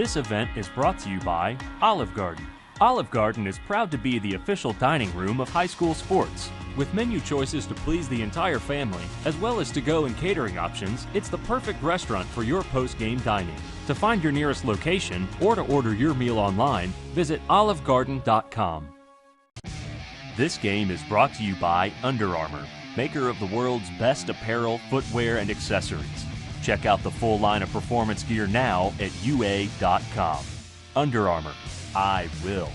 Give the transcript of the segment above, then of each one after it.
This event is brought to you by Olive Garden. Olive Garden is proud to be the official dining room of high school sports. With menu choices to please the entire family, as well as to-go and catering options, it's the perfect restaurant for your post-game dining. To find your nearest location or to order your meal online, visit olivegarden.com. This game is brought to you by Under Armour, maker of the world's best apparel, footwear, and accessories. Check out the full line of performance gear now at UA.com. Under Armour, I will.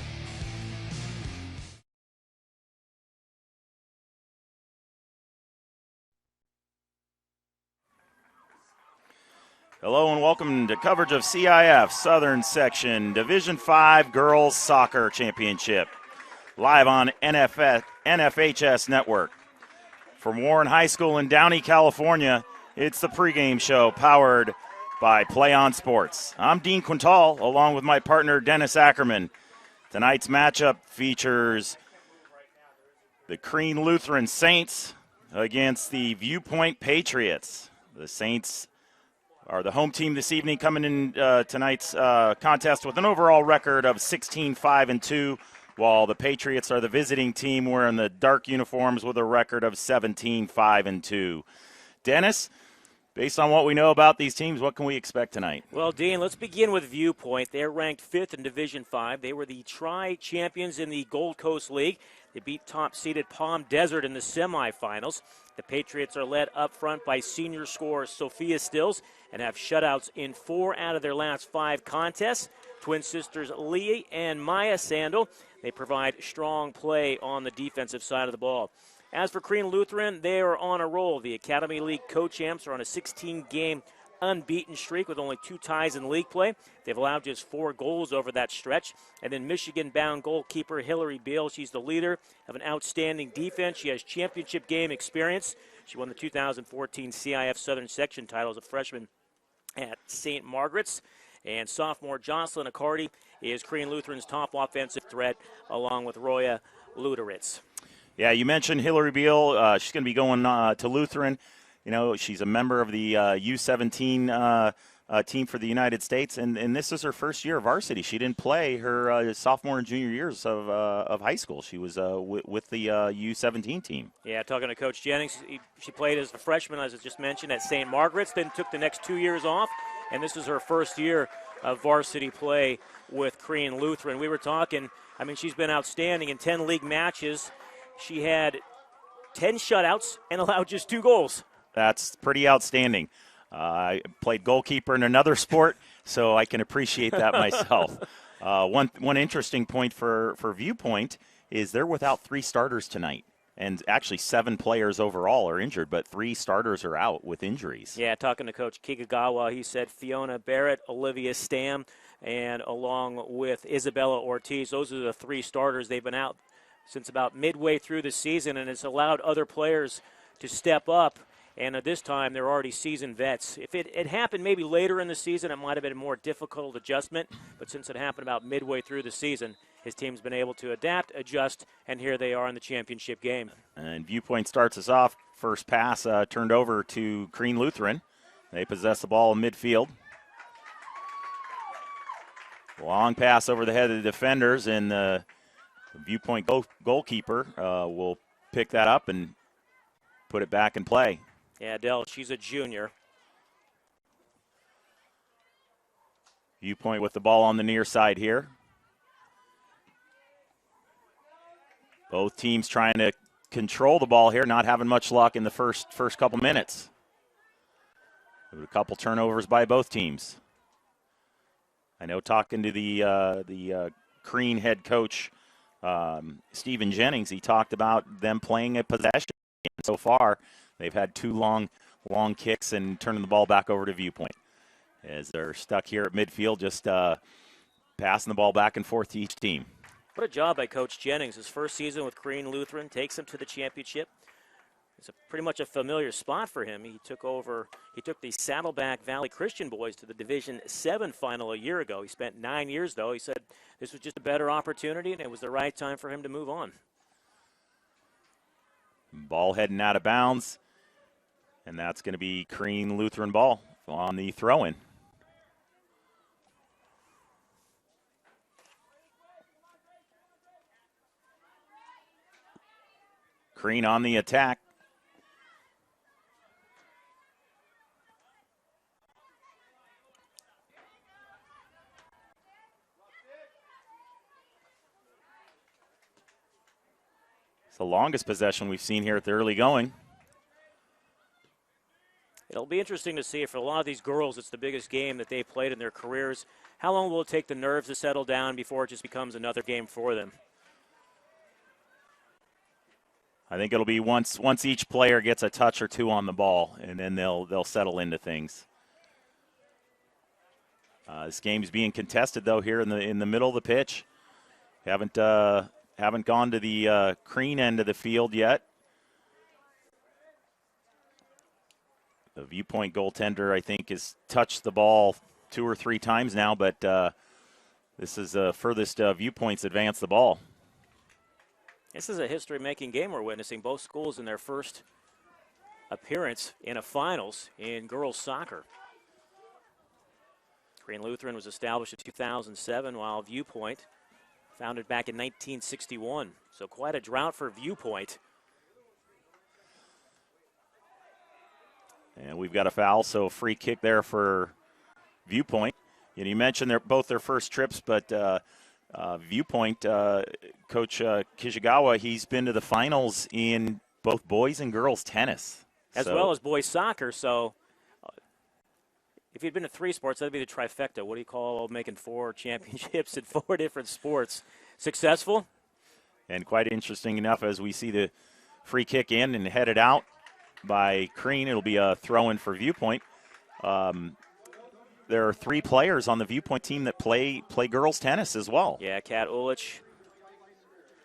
Hello and welcome to coverage of CIF Southern Section Division 5 Girls Soccer Championship, live on NFHS Network. From Warren High School in Downey, California, it's the pregame show powered by Play On Sports. I'm Dean Quintal, along with my partner Dennis Ackerman. Tonight's matchup features the Crean Lutheran Saints against the Viewpoint Patriots. The Saints are the home team this evening, coming in tonight's contest with an overall record of 16-5-2, while the Patriots are the visiting team wearing the dark uniforms with a record of 17-5-2. Dennis, based on what we know about these teams, what can we expect tonight? Well, Dean, let's begin with Viewpoint. They're ranked 5th in Division 5. They were the tri-champions in the Gold Coast League. They beat top-seeded Palm Desert in the semifinals. The Patriots are led up front by senior scorer Sophia Stills and have shutouts in 4 out of their last 5 contests. Twin sisters Lee and Maya Sandel, they provide strong play on the defensive side of the ball. As for Crean Lutheran, they are on a roll. The Academy League co-champs are on a 16-game unbeaten streak with only 2 ties in league play. They've allowed just 4 goals over that stretch. And then Michigan-bound goalkeeper Hillary Beal, she's the leader of an outstanding defense. She has championship game experience. She won the 2014 CIF Southern Section title as a freshman at St. Margaret's. And sophomore Jocelyn Accardi is Crean Lutheran's top offensive threat, along with Roya Luderitz. Yeah, you mentioned Hillary Beal. She's going to be going to Lutheran. You know, she's a member of the U17 team for the United States, and this is her first year of varsity. She didn't play her sophomore and junior years of high school. She was with the U17 team. Yeah, talking to Coach Jennings, she played as a freshman, as I just mentioned, at St. Margaret's, then took the next 2 years off, and this is her first year of varsity play with Crean Lutheran. We were talking, I mean, she's been outstanding in 10 league matches. She had 10 shutouts and allowed just 2 goals. That's pretty outstanding. I played goalkeeper in another sport, so I can appreciate that myself. One interesting point for Viewpoint is they're without 3 starters tonight. And actually 7 players overall are injured, but 3 starters are out with injuries. Yeah, talking to Coach Kikagawa, he said Fiona Barrett, Olivia Stam, and along with Isabella Ortiz, those are the 3 starters. They've been out since about midway through the season, and it's allowed other players to step up. And at this time, they're already seasoned vets. If it had happened maybe later in the season, it might have been a more difficult adjustment. But since it happened about midway through the season, his team's been able to adapt, adjust, and here they are in the championship game. And Viewpoint starts us off. First pass turned over to Crean Lutheran. They possess the ball in midfield. Long pass over the head of the defenders, and the Viewpoint goalkeeper will pick that up and put it back in play. Yeah, Dell, she's a junior. Viewpoint with the ball on the near side here. Both teams trying to control the ball here, not having much luck in the first couple minutes. A couple turnovers by both teams. I know talking to the Crean head coach, Stephen Jennings, he talked about them playing a possession. So far, they've had 2 long kicks and turning the ball back over to Viewpoint. As they're stuck here at midfield, just passing the ball back and forth to each team. What a job by Coach Jennings. His first season with Crean Lutheran takes him to the championship. It's pretty much a familiar spot for him. He took the Saddleback Valley Christian boys to the Division 7 final a year ago. He spent 9 years, though. He said this was just a better opportunity, and it was the right time for him to move on. Ball heading out of bounds, and that's going to be Crean Lutheran ball on the throw-in. Crean on the attack. It's the longest possession we've seen here at the early going. It'll be interesting to see if for a lot of these girls it's the biggest game that they've played in their careers. How long will it take the nerves to settle down before it just becomes another game for them? I think it'll be once each player gets a touch or two on the ball, and then they'll settle into things. This game's being contested though here in the middle of the pitch. Haven't gone to the Crean end of the field yet. The Viewpoint goaltender, I think, has touched the ball 2 or 3 times now, but this is furthest Viewpoint's advanced the ball. This is a history-making game we're witnessing. Both schools in their first appearance in a finals in girls soccer. Crean Lutheran was established in 2007, while Viewpoint founded back in 1961. So quite a drought for Viewpoint. And we've got a foul, so a free kick there for Viewpoint. And you mentioned both their first trips, but Viewpoint, Coach Kishigawa, he's been to the finals in both boys and girls tennis. As well as boys soccer, so if he'd been to 3 sports, that'd be the trifecta. What do you call making 4 championships in 4 different sports? Successful? And quite interesting enough, as we see the free kick in and headed out by Crean, it'll be a throw-in for Viewpoint. There are 3 players on the Viewpoint team that play girls tennis as well. Yeah, Kat Ulich,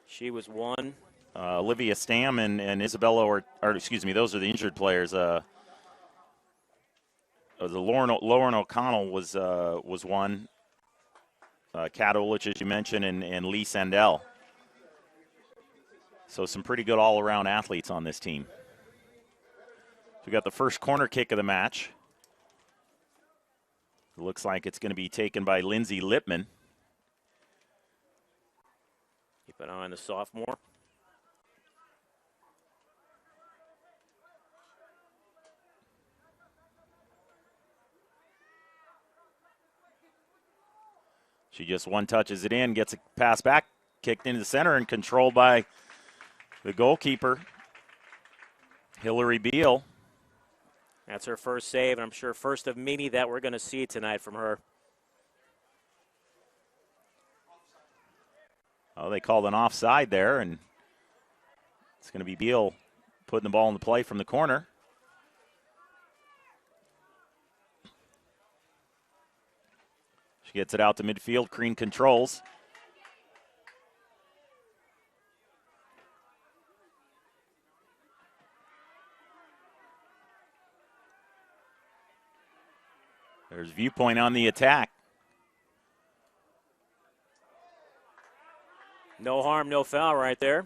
she was one. Olivia Stam and Isabella, or excuse me, those are the injured players. The Lauren O'Connell was one. Kat Ulich, as you mentioned, and Lee Sandell. So some pretty good all-around athletes on this team. So we got the first corner kick of the match. It looks like it's going to be taken by Lindsay Lippman. Keep an eye on the sophomore. She just one-touches it in, gets a pass back, kicked into the center, and controlled by the goalkeeper, Hillary Beal. That's her first save, and I'm sure first of many that we're going to see tonight from her. Oh, they called an offside there, and it's going to be Beal putting the ball into play from the corner. She gets it out to midfield. Crean controls. There's Viewpoint on the attack. No harm, no foul right there.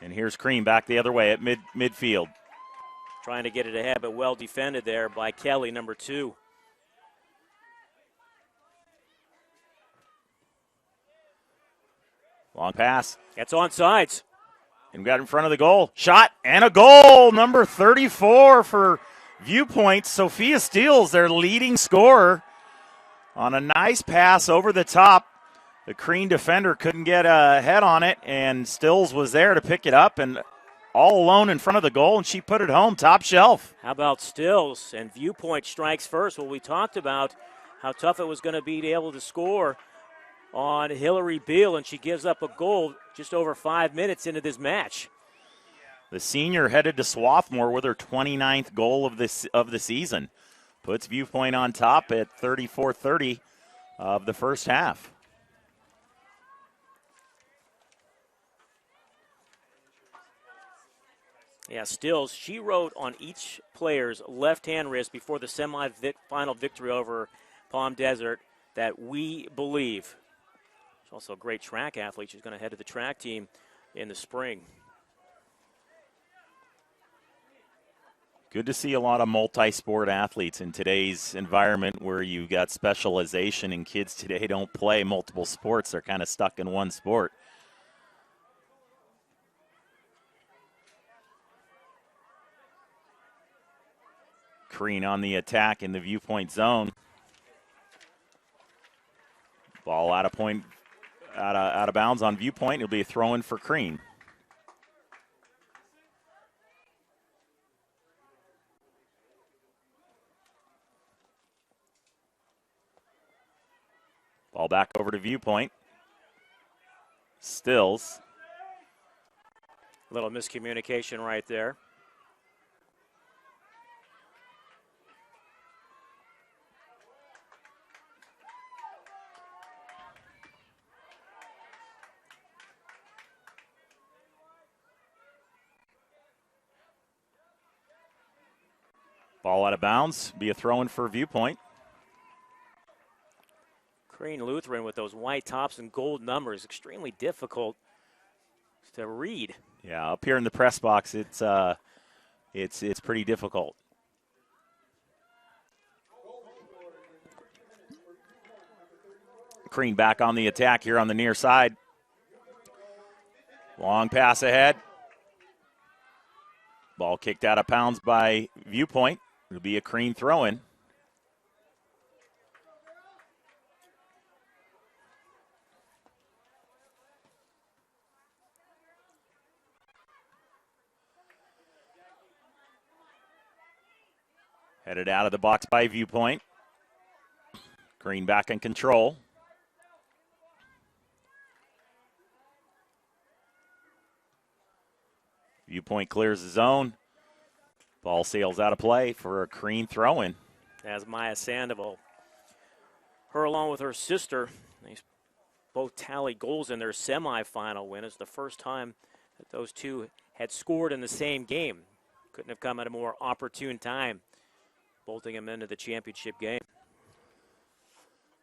And here's Crean back the other way at midfield. Trying to get it ahead, but well defended there by Kelly, number 2. Long pass. It's onside. And got in front of the goal. Shot and a goal. Number 34 for Viewpoint. Sophia Steele, their leading scorer, on a nice pass over the top. The Crean defender couldn't get a head on it, and Stills was there to pick it up and all alone in front of the goal, and she put it home, top shelf. How about Stills? And Viewpoint strikes first. Well, we talked about how tough it was going to be to be able to score on Hillary Beal, and she gives up a goal just over 5 minutes into this match. The senior headed to Swarthmore with her 29th goal of the season. Puts Viewpoint on top at 34-30 of the first half. Yeah, Stills, she wrote on each player's left-hand wrist before the semi-final victory over Palm Desert that we believe. She's also a great track athlete. She's going to head to the track team in the spring. Good to see a lot of multi-sport athletes in today's environment where you got specialization, and kids today don't play multiple sports. They're kind of stuck in one sport. Crean on the attack in the Viewpoint zone. Ball out of bounds on Viewpoint. It'll be a throw-in for Crean. Ball back over to Viewpoint. Stills. A little miscommunication right there. Ball out of bounds. Be a throw-in for Viewpoint. Crean Lutheran with those white tops and gold numbers, extremely difficult to read. Yeah, up here in the press box, it's pretty difficult. Crean back on the attack here on the near side. Long pass ahead. Ball kicked out of bounds by Viewpoint. It'll be a Crean throw-in. Headed out of the box by Viewpoint. Crean back in control. Viewpoint clears the zone. Ball sails out of play for a Crean throw-in. As Maya Sandoval, her along with her sister, they both tallied goals in their semifinal win. It's the first time that those two had scored in the same game. Couldn't have come at a more opportune time, bolting them into the championship game.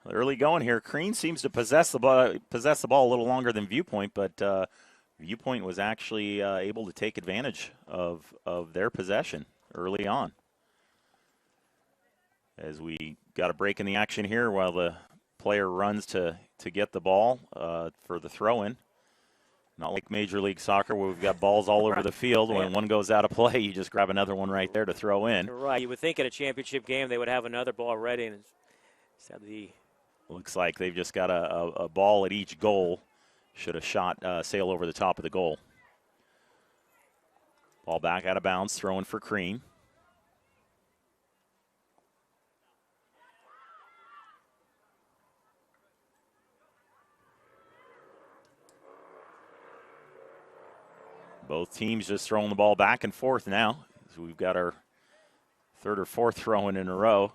Early going here. Crean seems to possess the ball a little longer than Viewpoint, but Viewpoint was actually able to take advantage of their possession early on. As we got a break in the action here while the player runs to get the ball for the throw-in. Not like Major League Soccer where we've got balls all over the field. When one goes out of play, you just grab another one right there to throw in. You're right. You would think at a championship game they would have another ball ready. And looks like they've just got a ball at each goal. Should have shot sail over the top of the goal. Ball back out of bounds, throwing for Crean. Both teams just throwing the ball back and forth now. So we've got our third or fourth throw-in in a row.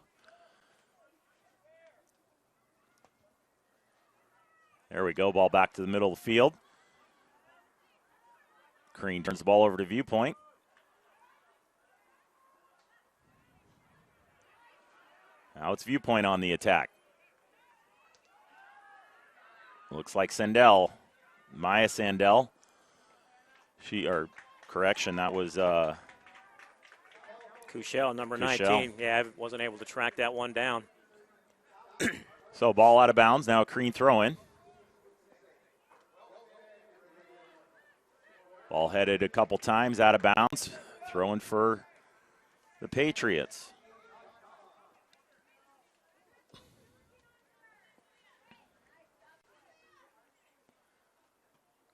There we go, ball back to the middle of the field. Crean turns the ball over to Viewpoint. Now it's Viewpoint on the attack. Looks like Sandell, Maya Sandell. That was Kushel, number 19. Yeah, I wasn't able to track that one down. So ball out of bounds, now a Crean throw-in. Ball headed a couple times out of bounds, throwing for the Patriots.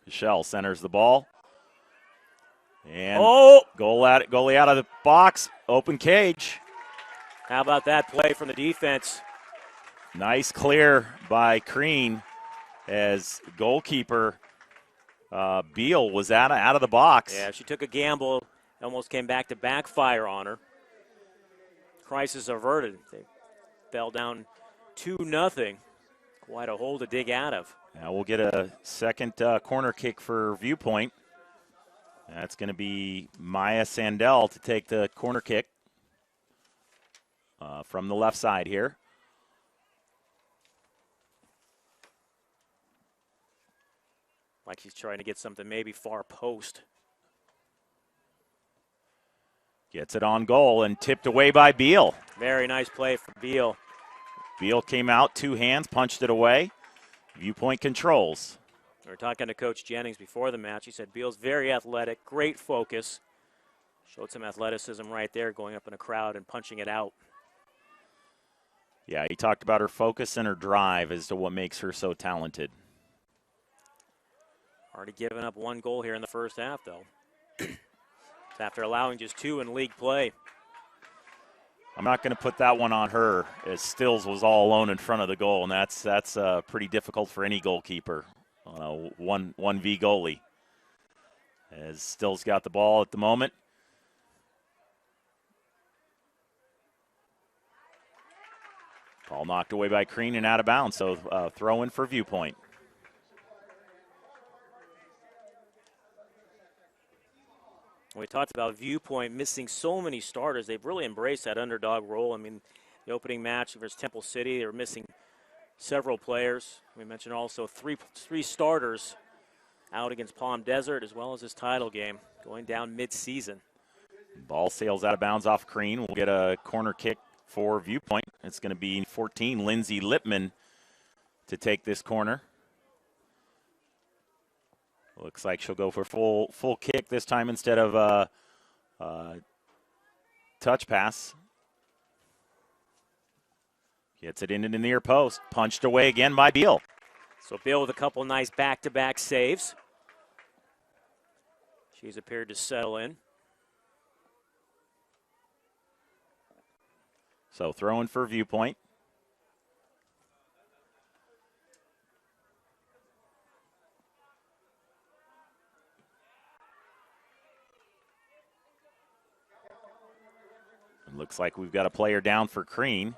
Kushel centers the ball. And goalie out of the box, open cage. How about that play from the defense? Nice clear by Crean as goalkeeper Beal was out of the box. Yeah, she took a gamble, almost came back to backfire on her. Crisis averted. They fell down 2-0. Quite a hole to dig out of. Now we'll get a second corner kick for Viewpoint. That's going to be Maya Sandell to take the corner kick from the left side here. Like he's trying to get something maybe far post. Gets it on goal and tipped away by Beal. Very nice play for Beal. Beal came out, two hands, punched it away. Viewpoint controls. We were talking to Coach Jennings before the match. He said Beal's very athletic, great focus. Showed some athleticism right there, going up in a crowd and punching it out. Yeah, he talked about her focus and her drive as to what makes her so talented. Already given up one goal here in the first half, though. After allowing just 2 in league play. I'm not going to put that one on her, as Stills was all alone in front of the goal, and that's pretty difficult for any goalkeeper on a 1v goalie. As Stills got the ball at the moment. Ball knocked away by Crean and out of bounds, so throw in for Viewpoint. We talked about Viewpoint missing so many starters. They've really embraced that underdog role. I mean, the opening match versus Temple City, they were missing several players. We mentioned also three starters out against Palm Desert, as well as this title game going down mid-season. Ball sails out of bounds off Crean. We'll get a corner kick for Viewpoint. It's going to be 14, Lindsay Lippman, to take this corner. Looks like she'll go for full kick this time instead of a touch pass. Gets it into the near post. Punched away again by Beal. So Beal with a couple nice back-to-back saves. She's appeared to settle in. So throwing for Viewpoint. Looks like we've got a player down for Crean.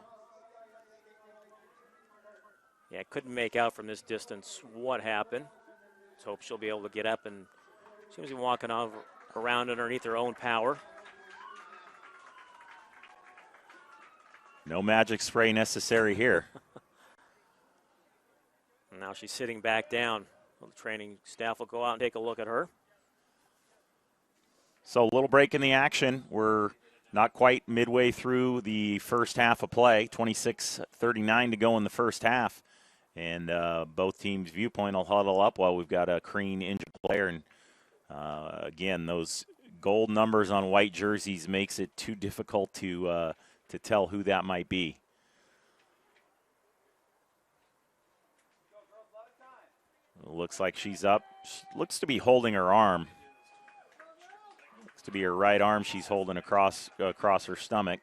Yeah, couldn't make out from this distance what happened. Let's hope she'll be able to get up, and seems to be walking around underneath her own power. No magic spray necessary here. Now she's sitting back down. Well, the training staff will go out and take a look at her. So a little break in the action. We're not quite midway through the first half of play. 26:39 to go in the first half. And both teams' Viewpoint will huddle up while we've got a Crean injured player. And again, those gold numbers on white jerseys makes it too difficult to tell who that might be. Looks like she's up. She looks to be holding her arm. Looks to be her right arm she's holding across her stomach.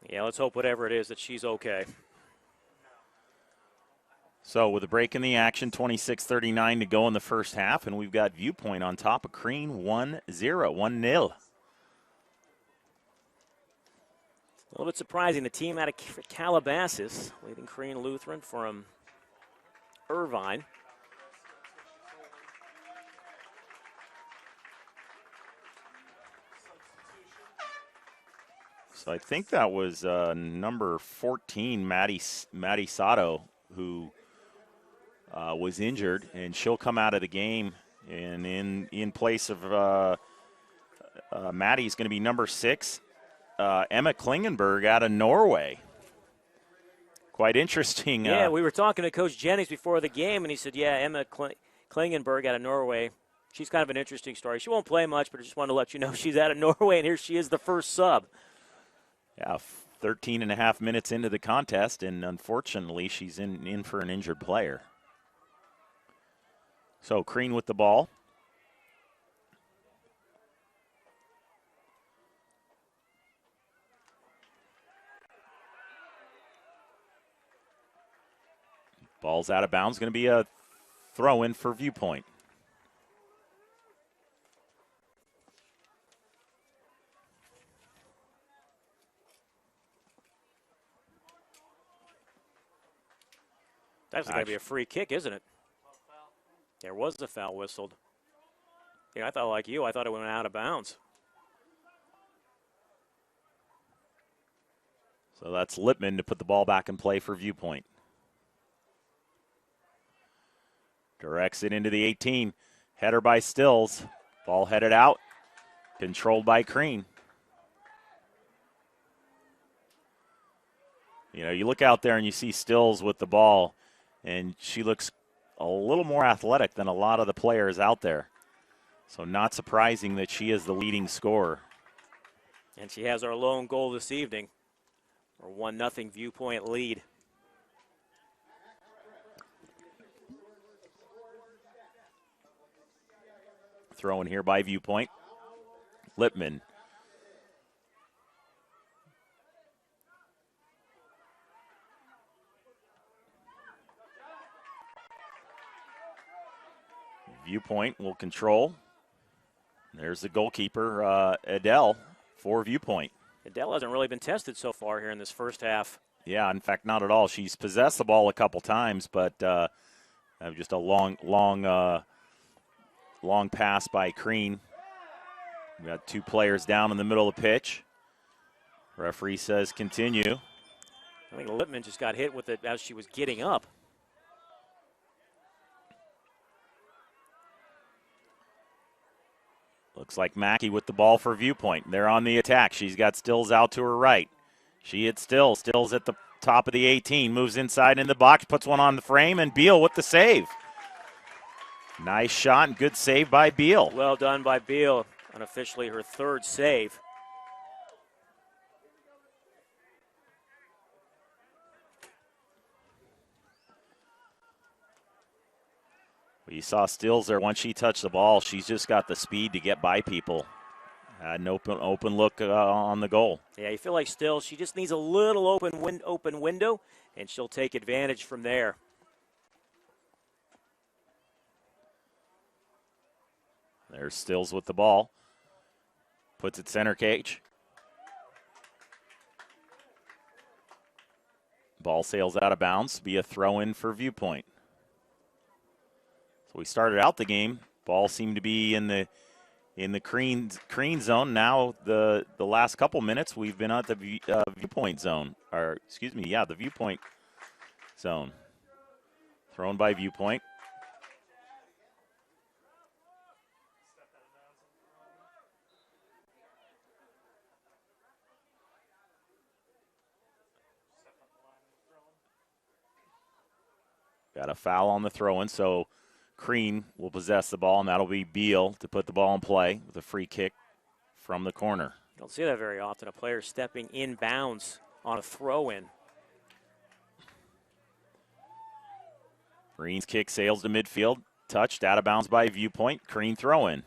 Yeah, let's hope whatever it is that she's okay. So with a break in the action, 26:39 to go in the first half, and we've got Viewpoint on top of Crean 1-0. A little bit surprising, the team out of Calabasas, leading Crean Lutheran from Irvine. So I think that was number 14, Maddie Sato, who was injured, and she'll come out of the game. And in place of Maddie's going to be number 6, Emma Klingenberg out of Norway. Quite interesting. Yeah, we were talking to Coach Jennings before the game, and he said, yeah, Emma Klingenberg out of Norway. She's kind of an interesting story. She won't play much, but I just wanted to let you know she's out of Norway, and here she is, the first sub. Yeah, 13 and a half minutes into the contest, and unfortunately she's in for an injured player. So Crean with the ball. Ball's out of bounds. Going to be a throw-in for Viewpoint. That's going to be a free kick, isn't it? There was the foul whistled. Yeah, I thought like you. I thought it went out of bounds. So that's Lippman to put the ball back in play for Viewpoint. Directs it into the 18. Header by Stills. Ball headed out. Controlled by Crean. You know, you look out there and you see Stills with the ball, and she looks a little more athletic than a lot of the players out there. So not surprising that she is the leading scorer. And she has our lone goal this evening. Our 1-0 Viewpoint lead. Throw in here by Viewpoint. Lippman. Viewpoint will control. There's the goalkeeper, Adele, for Viewpoint. Adele hasn't really been tested so far here in this first half. Yeah, in fact, not at all. She's possessed the ball a couple times, but just a long pass by Crean. We got two players down in the middle of the pitch. Referee says continue. I think Lippman just got hit with it as she was getting up. Looks like Mackey with the ball for Viewpoint. They're on the attack. She's got Stills out to her right. She hits Stills. Stills at the top of the 18. Moves inside in the box. Puts one on the frame. And Beal with the save. Nice shot and good save by Beal. Well done by Beal. Unofficially her third save. You saw Stills there. Once she touched the ball, she's just got the speed to get by people. Had an open look on the goal. Yeah, you feel like Stills, she just needs a little open window, and she'll take advantage from there. There's Stills with the ball. Puts it center cage. Ball sails out of bounds. Be a throw-in for Viewpoint. So we started out the game. Ball seemed to be in the Crean zone. Now the last couple minutes we've been at the Viewpoint zone. The Viewpoint zone. Thrown by Viewpoint. Got a foul on the throw-in, so Crean will possess the ball, and that'll be Beal to put the ball in play with a free kick from the corner. You don't see that very often, a player stepping inbounds on a throw-in. Green's kick sails to midfield, touched, out of bounds by Viewpoint. Crean throw-in.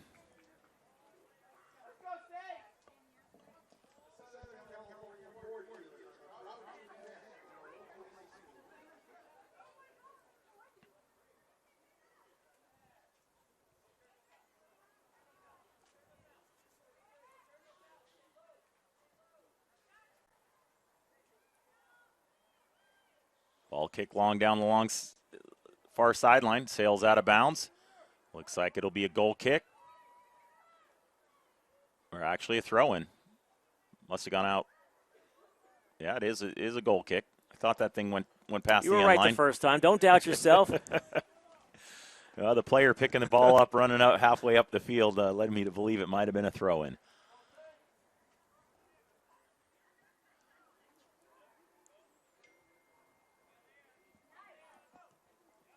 Ball kick long down the far sideline, sails out of bounds. Looks like it'll be a goal kick. Or actually a throw-in. Must have gone out. Yeah, it is a goal kick. I thought that thing went past the end line. You were right the first time. Don't doubt yourself. The player picking the ball up, running out halfway up the field, led me to believe it might have been a throw-in.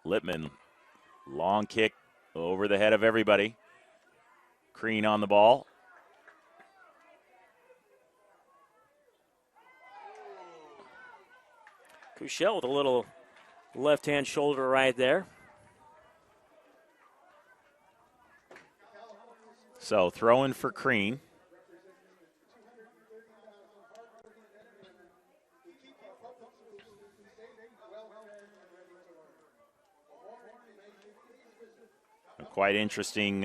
Lippman, long kick over the head of everybody. Crean on the ball. Couchel with a little left-hand shoulder right there. So throw in for Crean. Quite interesting,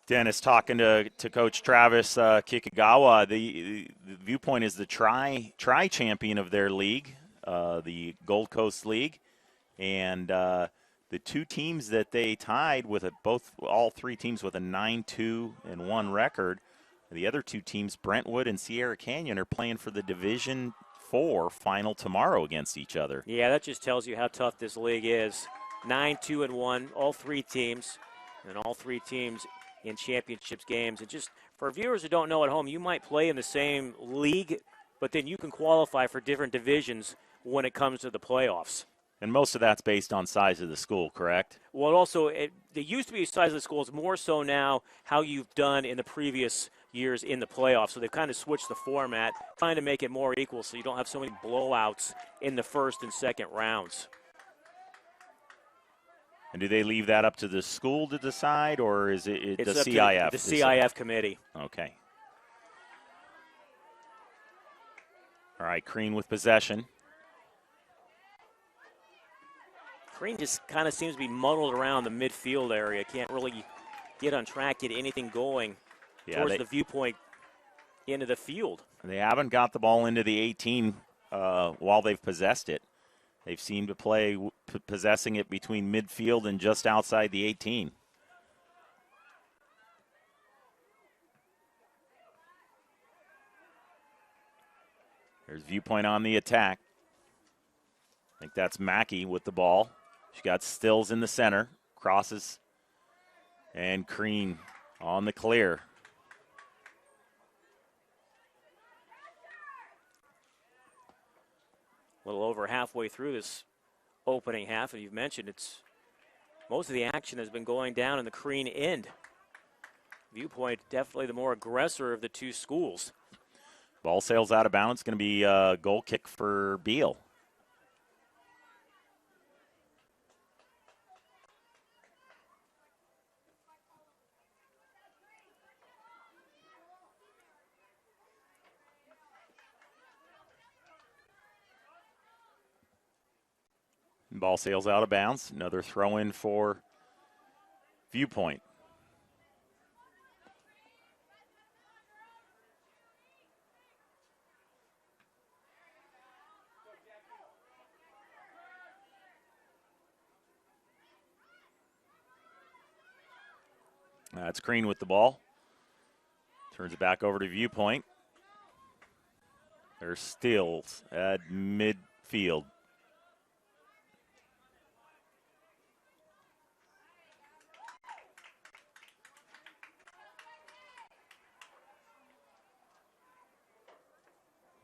Dennis, talking to Coach Travis Kikagawa. The Viewpoint is the tri champion of their league, the Gold Coast League, and the two teams that they tied with all three teams with a 9-2-1 record. The other two teams, Brentwood and Sierra Canyon, are playing for the Division 4 final tomorrow against each other. Yeah, that just tells you how tough this league is. 9-2-1, all three teams, and all three teams in championships games. And just for viewers who don't know at home, you might play in the same league, but then you can qualify for different divisions when it comes to the playoffs. And most of that's based on size of the school, correct? Well, also, they used to be the size of the schools, more so now how you've done in the previous years in the playoffs. So they've kind of switched the format, trying to make it more equal so you don't have so many blowouts in the first and second rounds. And do they leave that up to the school to decide, or is it the CIF? The CIF committee. Okay. All right, Crean with possession. Crean just kind of seems to be muddled around the midfield area. Can't really get on track, get anything going towards the viewpoint into the field. They haven't got the ball into the 18 while they've possessed it. They've seemed to play possessing it between midfield and just outside the 18. There's viewpoint on the attack. I think that's Mackey with the ball. She got Stills in the center, crosses, and Crean on the clear. A little over halfway through this opening half, and you've mentioned most of the action has been going down in the Crean end. Viewpoint definitely the more aggressor of the two schools. Ball sails out of bounds. It's going to be a goal kick for Beal. Ball sails out of bounds. Another throw in for Viewpoint. That's Crean with the ball. Turns it back over to Viewpoint. There's Stills at midfield.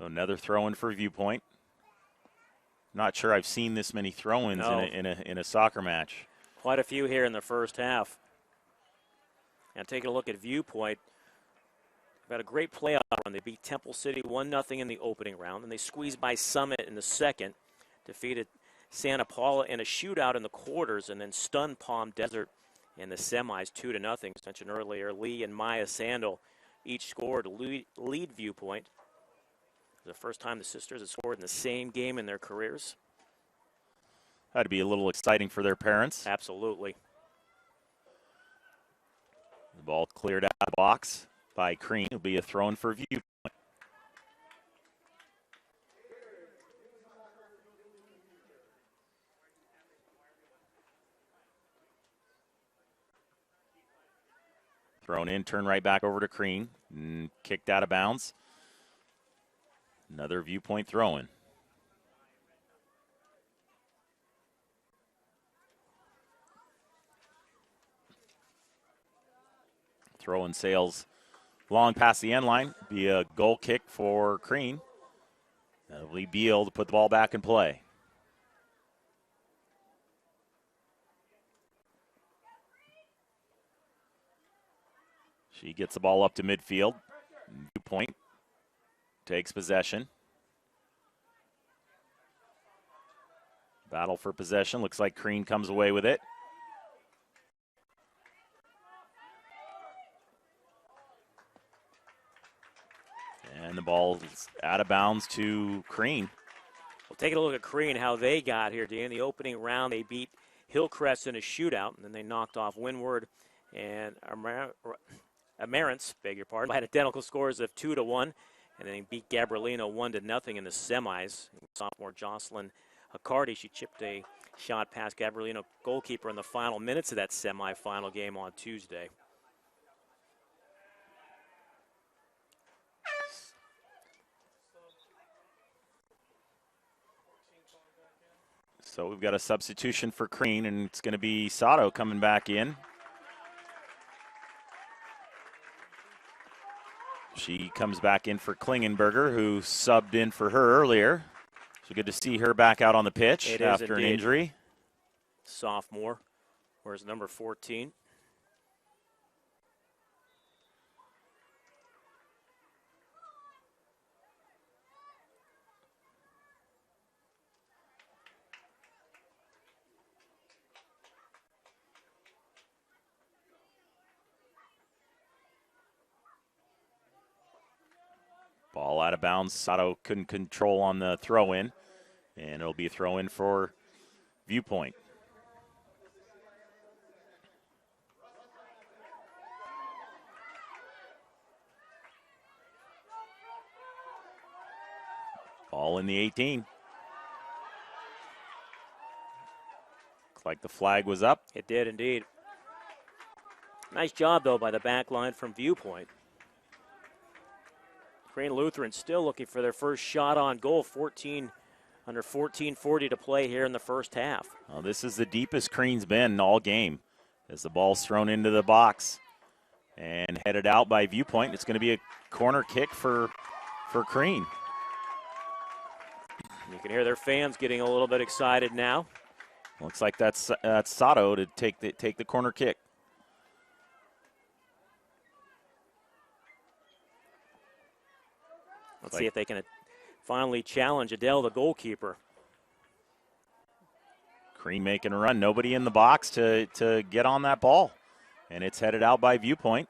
Another throw-in for Viewpoint. Not sure I've seen this many throw-ins in a soccer match. Quite a few here in the first half. And taking a look at Viewpoint, they've had a great playoff run. They beat Temple City 1-0 in the opening round, and they squeezed by Summit in the second, defeated Santa Paula in a shootout in the quarters, and then stunned Palm Desert in the semis 2-0. As mentioned earlier, Lee and Maya Sandel each scored to lead Viewpoint. It was the first time the sisters had scored in the same game in their careers. That'd be a little exciting for their parents. Absolutely. The ball cleared out of the box by Crean. It'll be a throw-in for Viewpoint. Thrown in, turn right back over to Crean. Kicked out of bounds. Another Viewpoint throw-in. Throw-in sails long past the end line. Be a goal kick for Crean. That'll be Beal to put the ball back in play. She gets the ball up to midfield. Viewpoint takes possession. Battle for possession. Looks like Crean comes away with it. And the ball's out of bounds to Crean. Well, taking a look at Crean, how they got here, Dan. In the opening round, they beat Hillcrest in a shootout, and then they knocked off Windward and Amarantz, beg your pardon, had identical scores of 2-1, and then they beat Gabrielino 1-0 in the semis. Sophomore Jocelyn Accardi, she chipped a shot past Gabrielino goalkeeper in the final minutes of that semifinal game on Tuesday. So we've got a substitution for Crean, and it's going to be Sato coming back in. She comes back in for Klingenberger, who subbed in for her earlier. So good to see her back out on the pitch after an injury. Sophomore. Where's number 14? Ball out of bounds. Sato couldn't control on the throw-in, and it'll be a throw-in for Viewpoint. Ball in the 18. Looks like the flag was up. It did indeed. Nice job, though, by the back line from Viewpoint. Crane Lutheran still looking for their first shot on goal. Under 14:40 to play here in the first half. Well, this is the deepest Crane's been all game as the ball's thrown into the box and headed out by Viewpoint. It's going to be a corner kick for Crane. You can hear their fans getting a little bit excited now. Looks like that's Sato to take the corner kick. Let's see if they can finally challenge Adele, the goalkeeper. Crane making a run. Nobody in the box to get on that ball. And it's headed out by Viewpoint.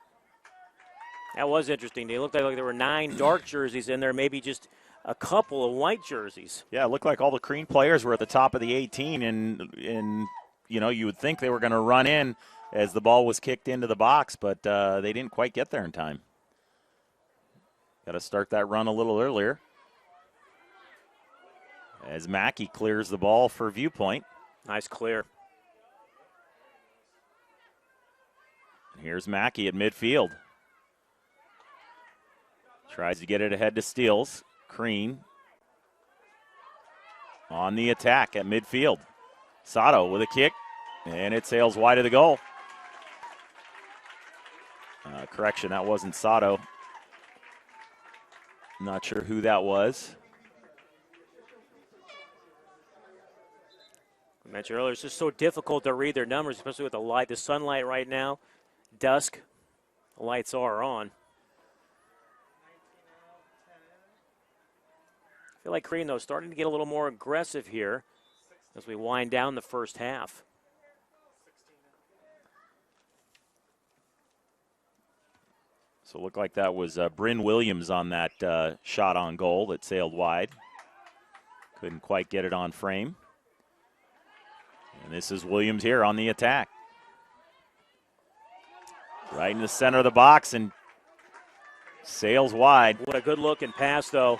That was interesting. It looked like there were 9 dark jerseys in there, maybe just a couple of white jerseys. Yeah, it looked like all the Crane players were at the top of the 18, and you would think they were going to run in as the ball was kicked into the box, but they didn't quite get there in time. Got to start that run a little earlier. As Mackey clears the ball for Viewpoint. Nice clear. Here's Mackey at midfield. Tries to get it ahead to Steele. Crane on the attack at midfield. Sato with a kick, and it sails wide of the goal. Correction, that wasn't Sato. Not sure who that was. I mentioned earlier, it's just so difficult to read their numbers, especially with the sunlight right now. Dusk, the lights are on. I feel like Crane, though, starting to get a little more aggressive here as we wind down the first half. So it looked like that was Bryn Williams on that shot on goal that sailed wide. Couldn't quite get it on frame. And this is Williams here on the attack. Right in the center of the box and sails wide. What a good looking pass, though.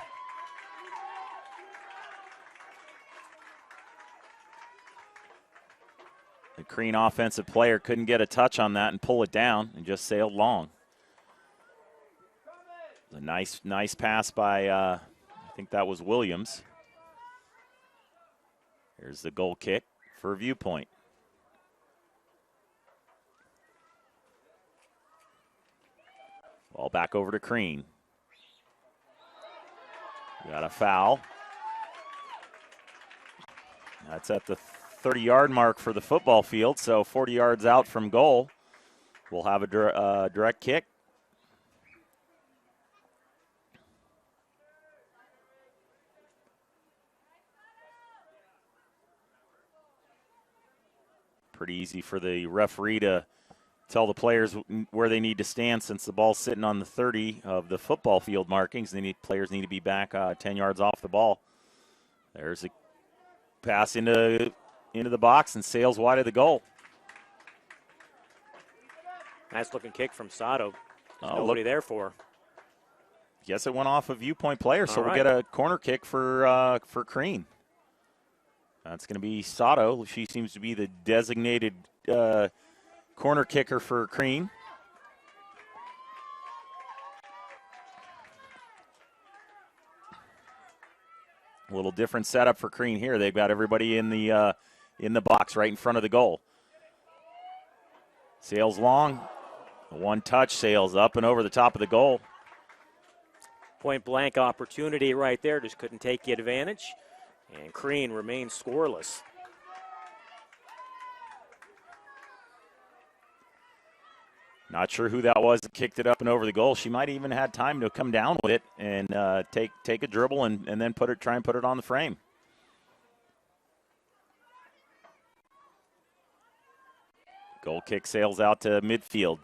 The Crane offensive player couldn't get a touch on that and pull it down and just sailed long. A nice pass by, I think that was Williams. Here's the goal kick for Viewpoint. Ball back over to Crane. Got a foul. That's at the 30-yard mark for the football field, so 40 yards out from goal. We'll have a direct kick. Pretty easy for the referee to tell the players where they need to stand since the ball's sitting on the 30 of the football field markings. Players need to be back 10 yards off the ball. There's a pass into the box and sails wide of the goal. Nice looking kick from Sato. Nobody there for. Guess it went off a Viewpoint player, so we'll get a corner kick for Crane. That's going to be Sato. She seems to be the designated corner kicker for Crane. A little different setup for Crane here. They've got everybody in the box right in front of the goal. Sails long. One touch, sails up and over the top of the goal. Point blank opportunity right there. Just couldn't take the advantage. And Crean remains scoreless. Not sure who that was that kicked it up and over the goal. She might even had time to come down with it and take a dribble and then try and put it on the frame. Goal kick sails out to midfield.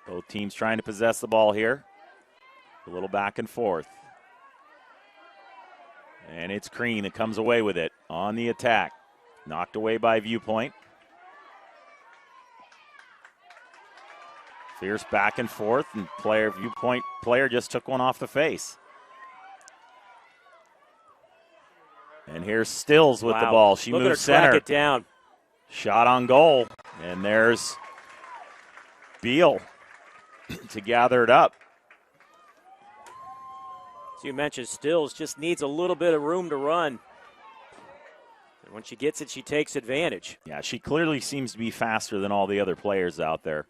Both teams trying to possess the ball here. A little back and forth. And it's Crean that comes away with it on the attack. Knocked away by Viewpoint. Fierce back and forth, and Viewpoint player just took one off the face. And here's Stills with the ball. She moves center. Track it down. Shot on goal, and there's Beal to gather it up. As you mentioned, Stills just needs a little bit of room to run. And when she gets it, she takes advantage. Yeah, she clearly seems to be faster than all the other players out there.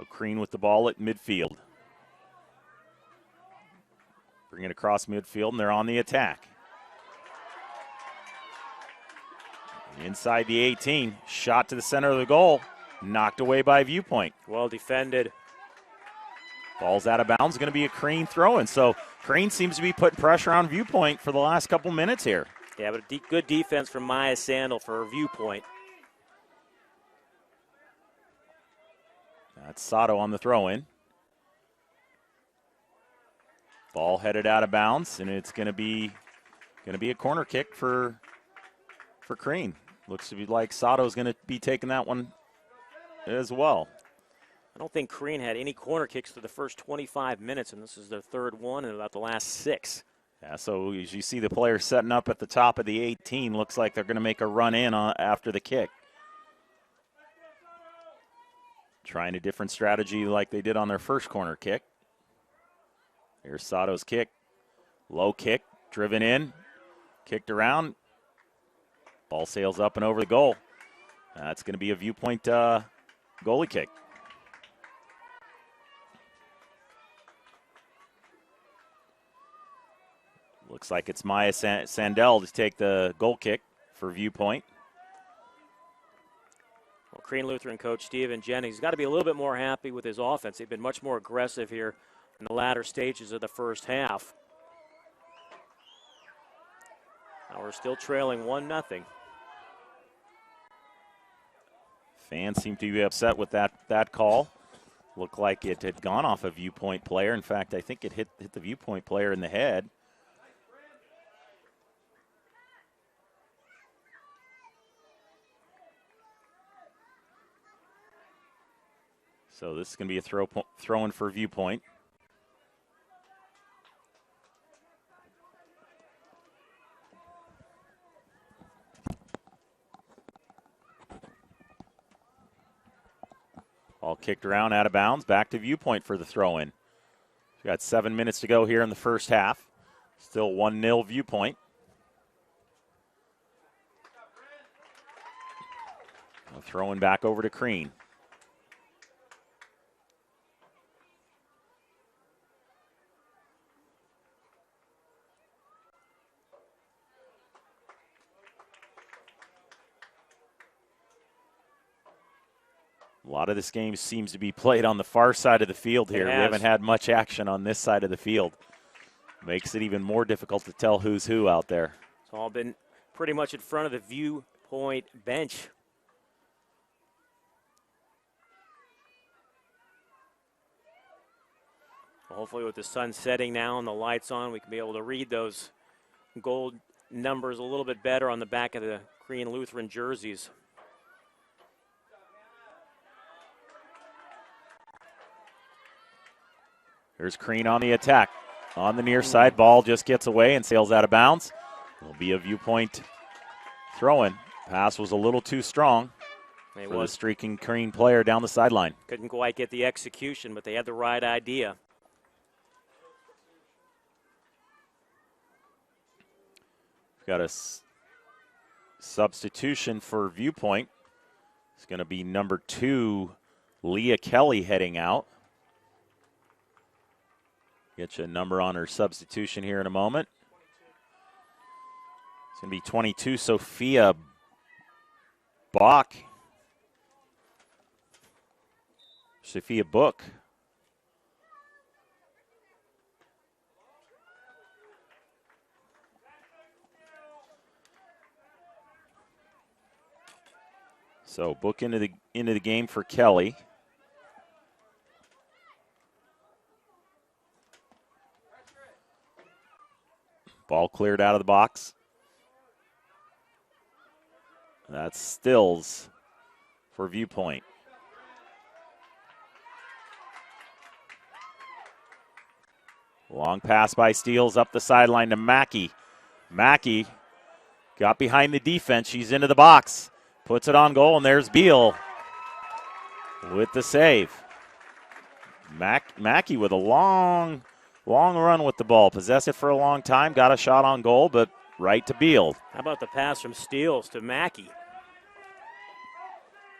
Crean with the ball at midfield. Bring it across midfield, and they're on the attack. Inside the 18, shot to the center of the goal, knocked away by Viewpoint. Well defended. Ball's out of bounds, going to be a Crean throw-in. So Crean seems to be putting pressure on Viewpoint for the last couple minutes here. Yeah, but good defense from Maya Sandel for her Viewpoint. That's Sato on the throw-in. Ball headed out of bounds, and it's going to be a corner kick for Crean. Looks to be like Sato's going to be taking that one as well. I don't think Crean had any corner kicks for the first 25 minutes, and this is their third one in about the last 6. Yeah, so as you see the players setting up at the top of the 18, looks like they're going to make a run in after the kick. Trying a different strategy like they did on their first corner kick. Here's Sato's kick. Low kick, driven in, kicked around. Ball sails up and over the goal. That's going to be a Viewpoint goalie kick. Looks like it's Maya Sandel to take the goal kick for Viewpoint. Well, Crean Lutheran coach Steven Jennings got to be a little bit more happy with his offense. They've been much more aggressive here in the latter stages of the first half. Now we're still trailing 1-0. Fans seem to be upset with that call. Looked like it had gone off a Viewpoint player. In fact, I think it hit the Viewpoint player in the head. So this is going to be a throw-in for Viewpoint. Ball kicked around, out of bounds, back to Viewpoint for the throw-in. We've got 7 minutes to go here in the first half. Still 1-0 Viewpoint. Throwing back over to Crean. A lot of this game seems to be played on the far side of the field here. We haven't had much action on this side of the field. Makes it even more difficult to tell who's who out there. It's all been pretty much in front of the Viewpoint bench. Well, hopefully with the sun setting now and the lights on, we can be able to read those gold numbers a little bit better on the back of the Crean Lutheran jerseys. Here's Crean on the attack. On the near side, ball just gets away and sails out of bounds. It'll be a Viewpoint throw-in. Pass was a little too strong for the streaking Crean player down the sideline. Couldn't quite get the execution, but they had the right idea. We've got a substitution for Viewpoint. It's going to be number 2, Leah Kelly, heading out. Get you a number on her substitution here in a moment. It's going to be 22, Sophia Bach. Sophia Book. So Book into the game for Kelly. Ball cleared out of the box. That's Stills for Viewpoint. Long pass by Steele up the sideline to Mackey. Mackey got behind the defense. She's into the box. Puts it on goal, and there's Beal with the save. Mackey with a long run with the ball. Possessed it for a long time. Got a shot on goal, but right to Beal. How about the pass from Steele to Mackey?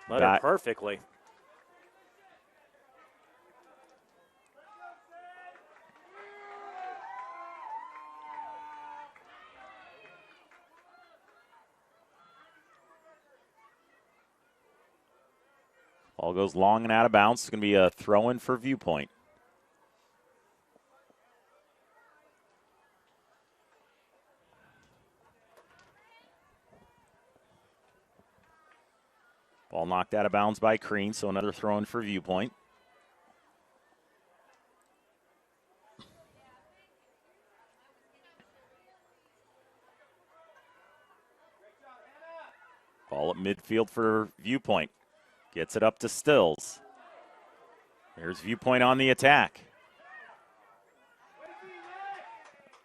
Led her perfectly. Ball goes long and out of bounds. It's going to be a throw-in for Viewpoint. Ball knocked out of bounds by Crean, so another throw-in for Viewpoint. Ball at midfield for Viewpoint. Gets it up to Stills. There's Viewpoint on the attack.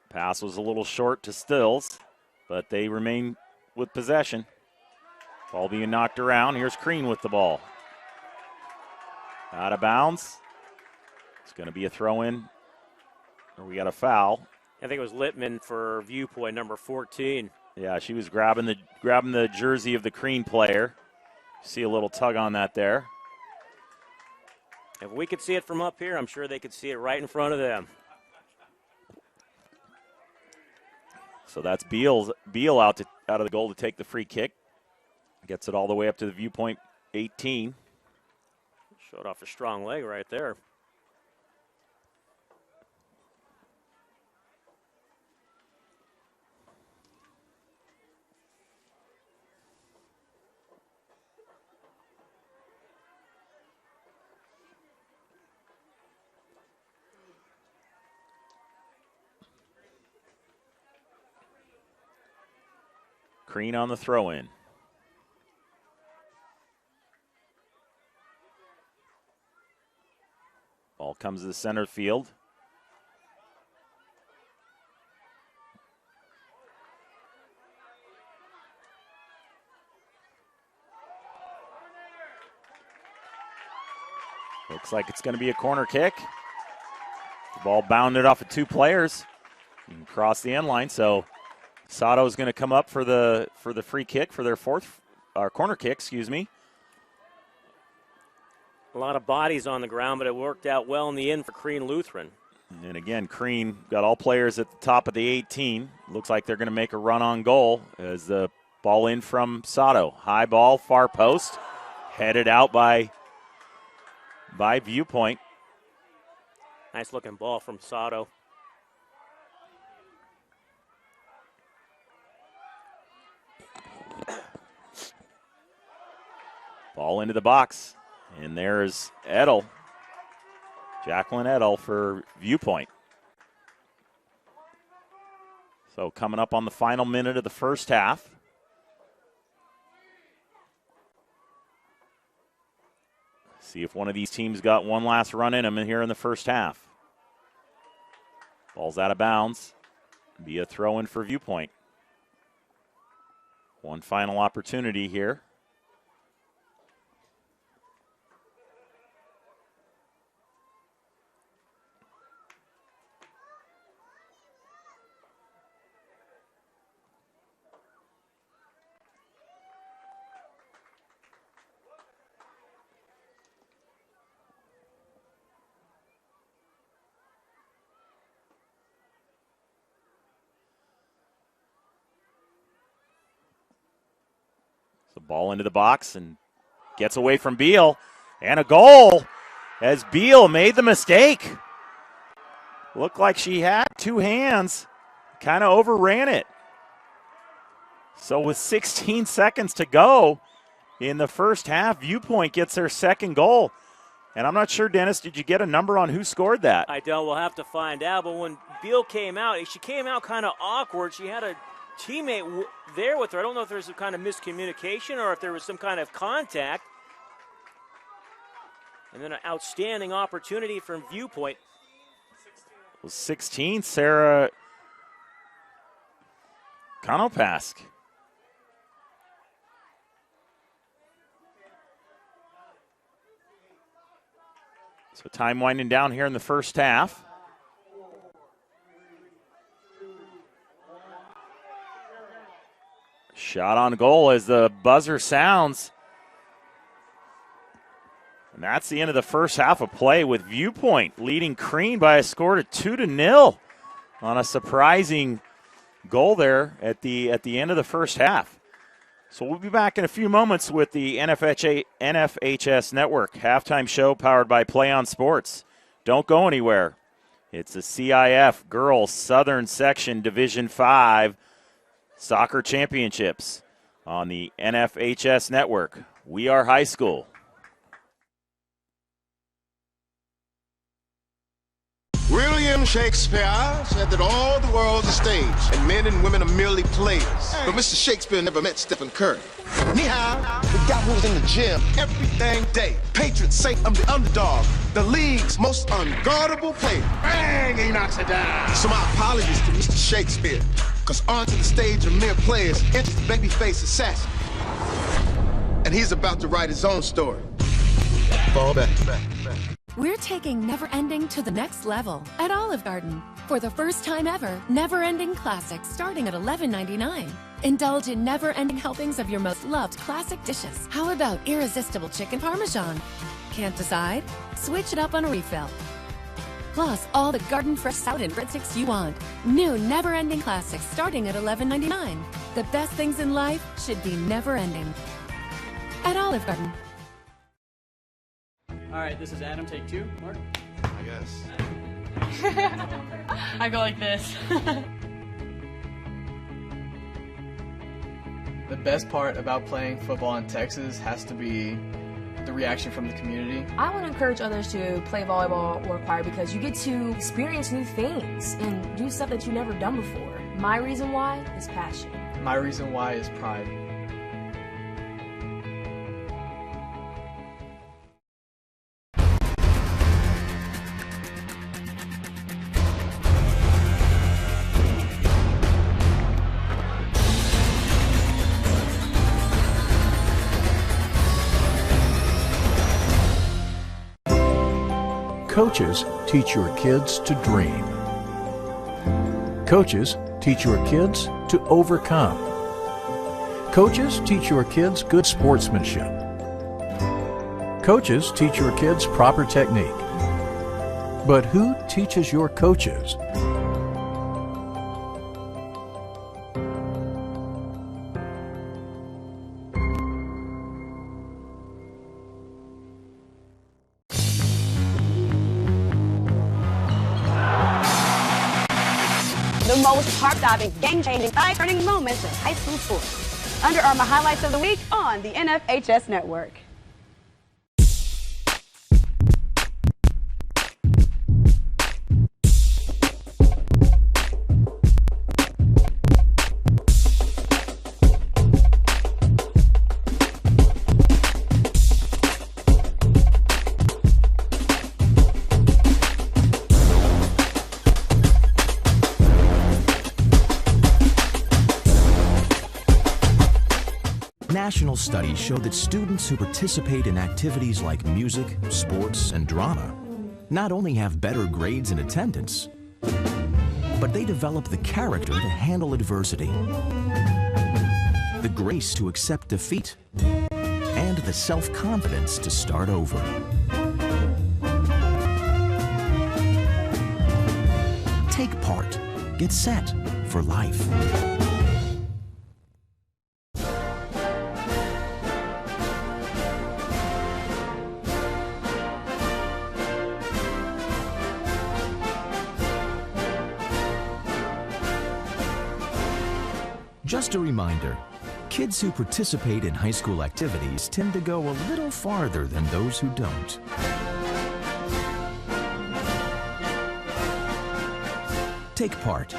Pass was a little short to Stills, but they remain with possession. Ball being knocked around. Here's Crean with the ball. Out of bounds. It's going to be a throw-in, or we got a foul. I think it was Littman for Viewpoint, number 14. Yeah, she was grabbing the jersey of the Crean player. See a little tug on that there. If we could see it from up here, I'm sure they could see it right in front of them. So that's Beal out of the goal to take the free kick. Gets it all the way up to the Viewpoint 18. Showed off a strong leg right there. Crean on the throw-in. Ball comes to the center field. Looks like it's going to be a corner kick. The ball bounded off of 2 players and crossed the end line, so Sato's going to come up for the free kick for their corner kick, excuse me. A lot of bodies on the ground, but it worked out well in the end for Crean Lutheran. And again, Crean got all players at the top of the 18. Looks like they're going to make a run on goal as the ball in from Sato. High ball, far post, headed out by Viewpoint. Nice looking ball from Sato. Ball into the box. And there's Edel. Jacqueline Edel for Viewpoint. So coming up on the final minute of the first half. See if one of these teams got one last run in them here in the first half. Ball's out of bounds. Be a throw-in for Viewpoint. One final opportunity here. The ball into the box and gets away from Beal. And a goal as Beal made the mistake. Looked like she had two hands. Kind of overran it. So with 16 seconds to go in the first half, Viewpoint gets their second goal. And I'm not sure, Dennis, did you get a number on who scored that? I don't. We'll have to find out. But when Beal came out, she came out kind of awkward. She had a teammate there with her. I don't know if there was some kind of miscommunication or if there was some kind of contact. And then an outstanding opportunity from Viewpoint. 16, Sarah Konopask. So time winding down here in the first half. Shot on goal as the buzzer sounds. And that's the end of the first half of play with Viewpoint leading Crean by a score of 2-0 on a surprising goal there at the end of the first half. So we'll be back in a few moments with the NFHS Network halftime show powered by Play on Sports. Don't go anywhere. It's the CIF Girls Southern Section Division 5 Soccer Championships on the NFHS Network. We are high school. William Shakespeare said that all the world's a stage, and men and women are merely players. But Mr. Shakespeare never met Stephen Curry. Ni hao, the guy who was in the gym every dang day. Patriots say I'm the underdog, the league's most unguardable player. Bang, he knocks it down. So my apologies to Mr. Shakespeare, because onto the stage are mere players, enters the babyface assassin. And he's about to write his own story. Fall back. We're taking Never Ending to the next level at Olive Garden. For the first time ever, Never Ending Classics starting at $11.99. Indulge in never-ending helpings of your most loved classic dishes. How about irresistible chicken parmesan? Can't decide? Switch it up on a refill. Plus, all the garden fresh salad and breadsticks you want. New never-ending classics starting at $11.99. The best things in life should be never-ending. At Olive Garden. All right, this is Adam, take two. Mark? I guess. I go like this. The best part about playing football in Texas has to be the reaction from the community. I want to encourage others to play volleyball or choir because you get to experience new things and do stuff that you've never done before. My reason why is passion. My reason why is pride. Coaches teach your kids to dream. Coaches teach your kids to overcome. Coaches teach your kids good sportsmanship. Coaches teach your kids proper technique. But who teaches your coaches? The most heart-stopping, game-changing, eye-turning moments in high school sports. Under Armour highlights of the week on the NFHS Network. National studies show that students who participate in activities like music, sports, and drama not only have better grades and attendance, but they develop the character to handle adversity, the grace to accept defeat, and the self-confidence to start over. Take part. Get set for life. Just a reminder, kids who participate in high school activities tend to go a little farther than those who don't. Take part.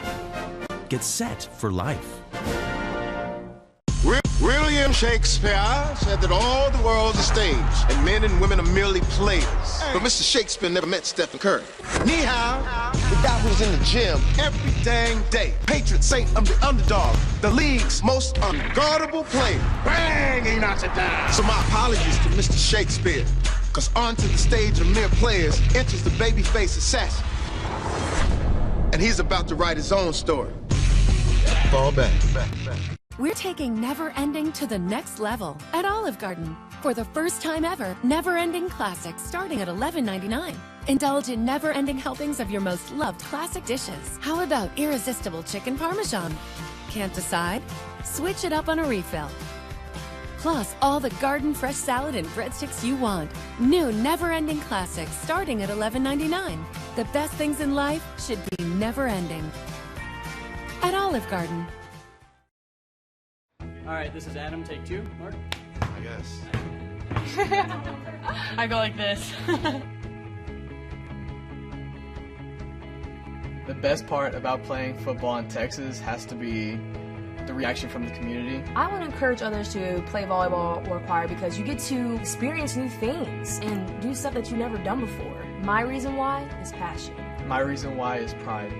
Get set for life. William Shakespeare said that all the world's a stage and men and women are merely players. But Mr. Shakespeare never met Stephen Curry. Ni hao, the guy who's in the gym every dang day. Patriots say I'm the underdog, the league's most unguardable player. Bang, he knocks it down. So my apologies to Mr. Shakespeare, because onto the stage of mere players enters the babyface assassin. And he's about to write his own story. Fall back. We're taking Never Ending to the next level at Olive Garden. For the first time ever, Never Ending Classics starting at $11.99. Indulge in never-ending helpings of your most loved classic dishes. How about irresistible chicken parmesan? Can't decide? Switch it up on a refill. Plus, all the garden fresh salad and breadsticks you want. New never-ending classics starting at $11.99. The best things in life should be never-ending. At Olive Garden. All right, this is Adam. Take two. Mark? I guess. I go like this. The best part about playing football in Texas has to be the reaction from the community. I want to encourage others to play volleyball or choir because you get to experience new things and do stuff that you've never done before. My reason why is passion. My reason why is pride.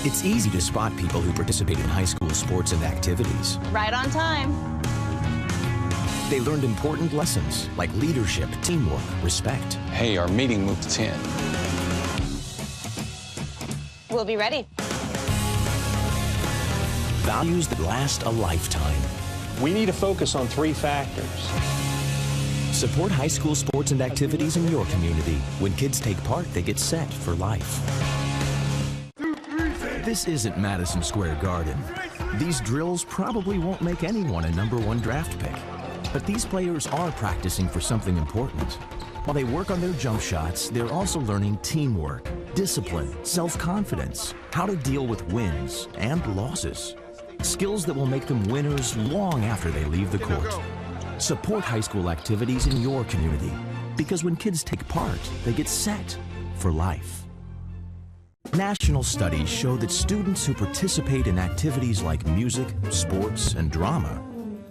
It's easy to spot people who participate in high school sports and activities. Right on time. They learned important lessons like leadership, teamwork, respect. Hey, our meeting moved to 10. We'll be ready. Values that last a lifetime. We need to focus on 3 factors. Support high school sports and activities in your community. When kids take part, they get set for life. This isn't Madison Square Garden. These drills probably won't make anyone a #1 draft pick. But these players are practicing for something important. While they work on their jump shots, they're also learning teamwork, discipline, self-confidence, how to deal with wins and losses. Skills that will make them winners long after they leave the court. Support high school activities in your community, because when kids take part, they get set for life. National studies show that students who participate in activities like music, sports, and drama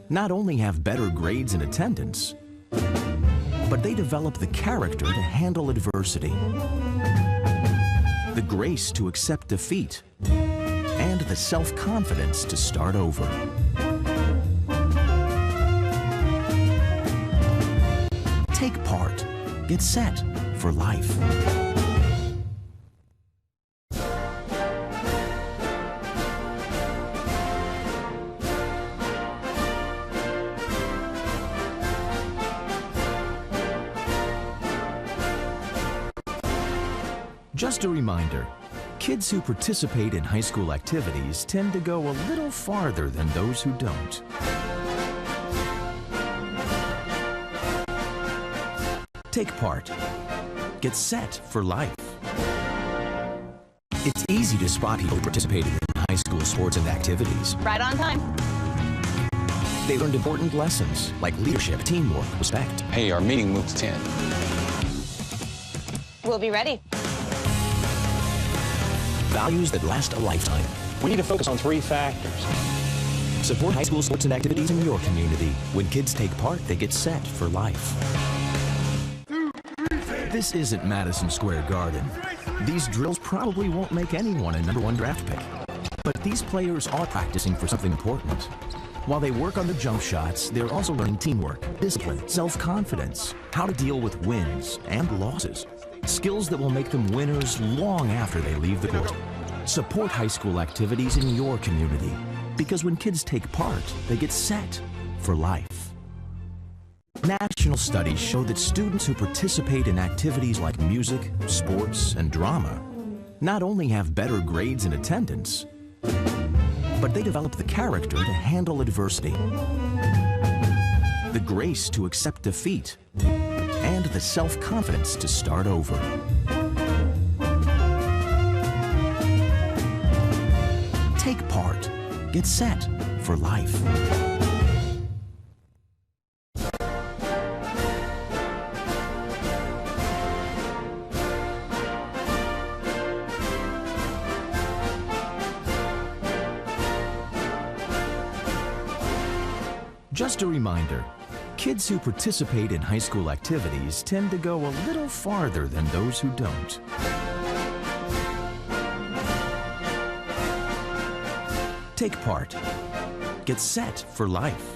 not only have better grades and attendance, but they develop the character to handle adversity, the grace to accept defeat, and the self-confidence to start over. Take part. Get set for life. Just a reminder, kids who participate in high school activities tend to go a little farther than those who don't. Take part. Get set for life. It's easy to spot people who participate in high school sports and activities. Right on time. They learned important lessons like leadership, teamwork, respect. Hey, our meeting moved to 10. We'll be ready. Values that last a lifetime. We need to focus on 3 factors. Support high school sports and activities in your community. When kids take part, they get set for life. This isn't Madison Square Garden. These drills probably won't make anyone a #1 draft pick. But these players are practicing for something important. While they work on the jump shots, they're also learning teamwork, discipline, self-confidence, how to deal with wins and losses. Skills that will make them winners long after they leave the court. Support high school activities in your community, because when kids take part, they get set for life. National studies show that students who participate in activities like music, sports, and drama not only have better grades and attendance, but they develop the character to handle adversity, the grace to accept defeat, and the self-confidence to start over. Take part. Get set for life. Just a reminder, kids who participate in high school activities tend to go a little farther than those who don't. Take part. Get set for life.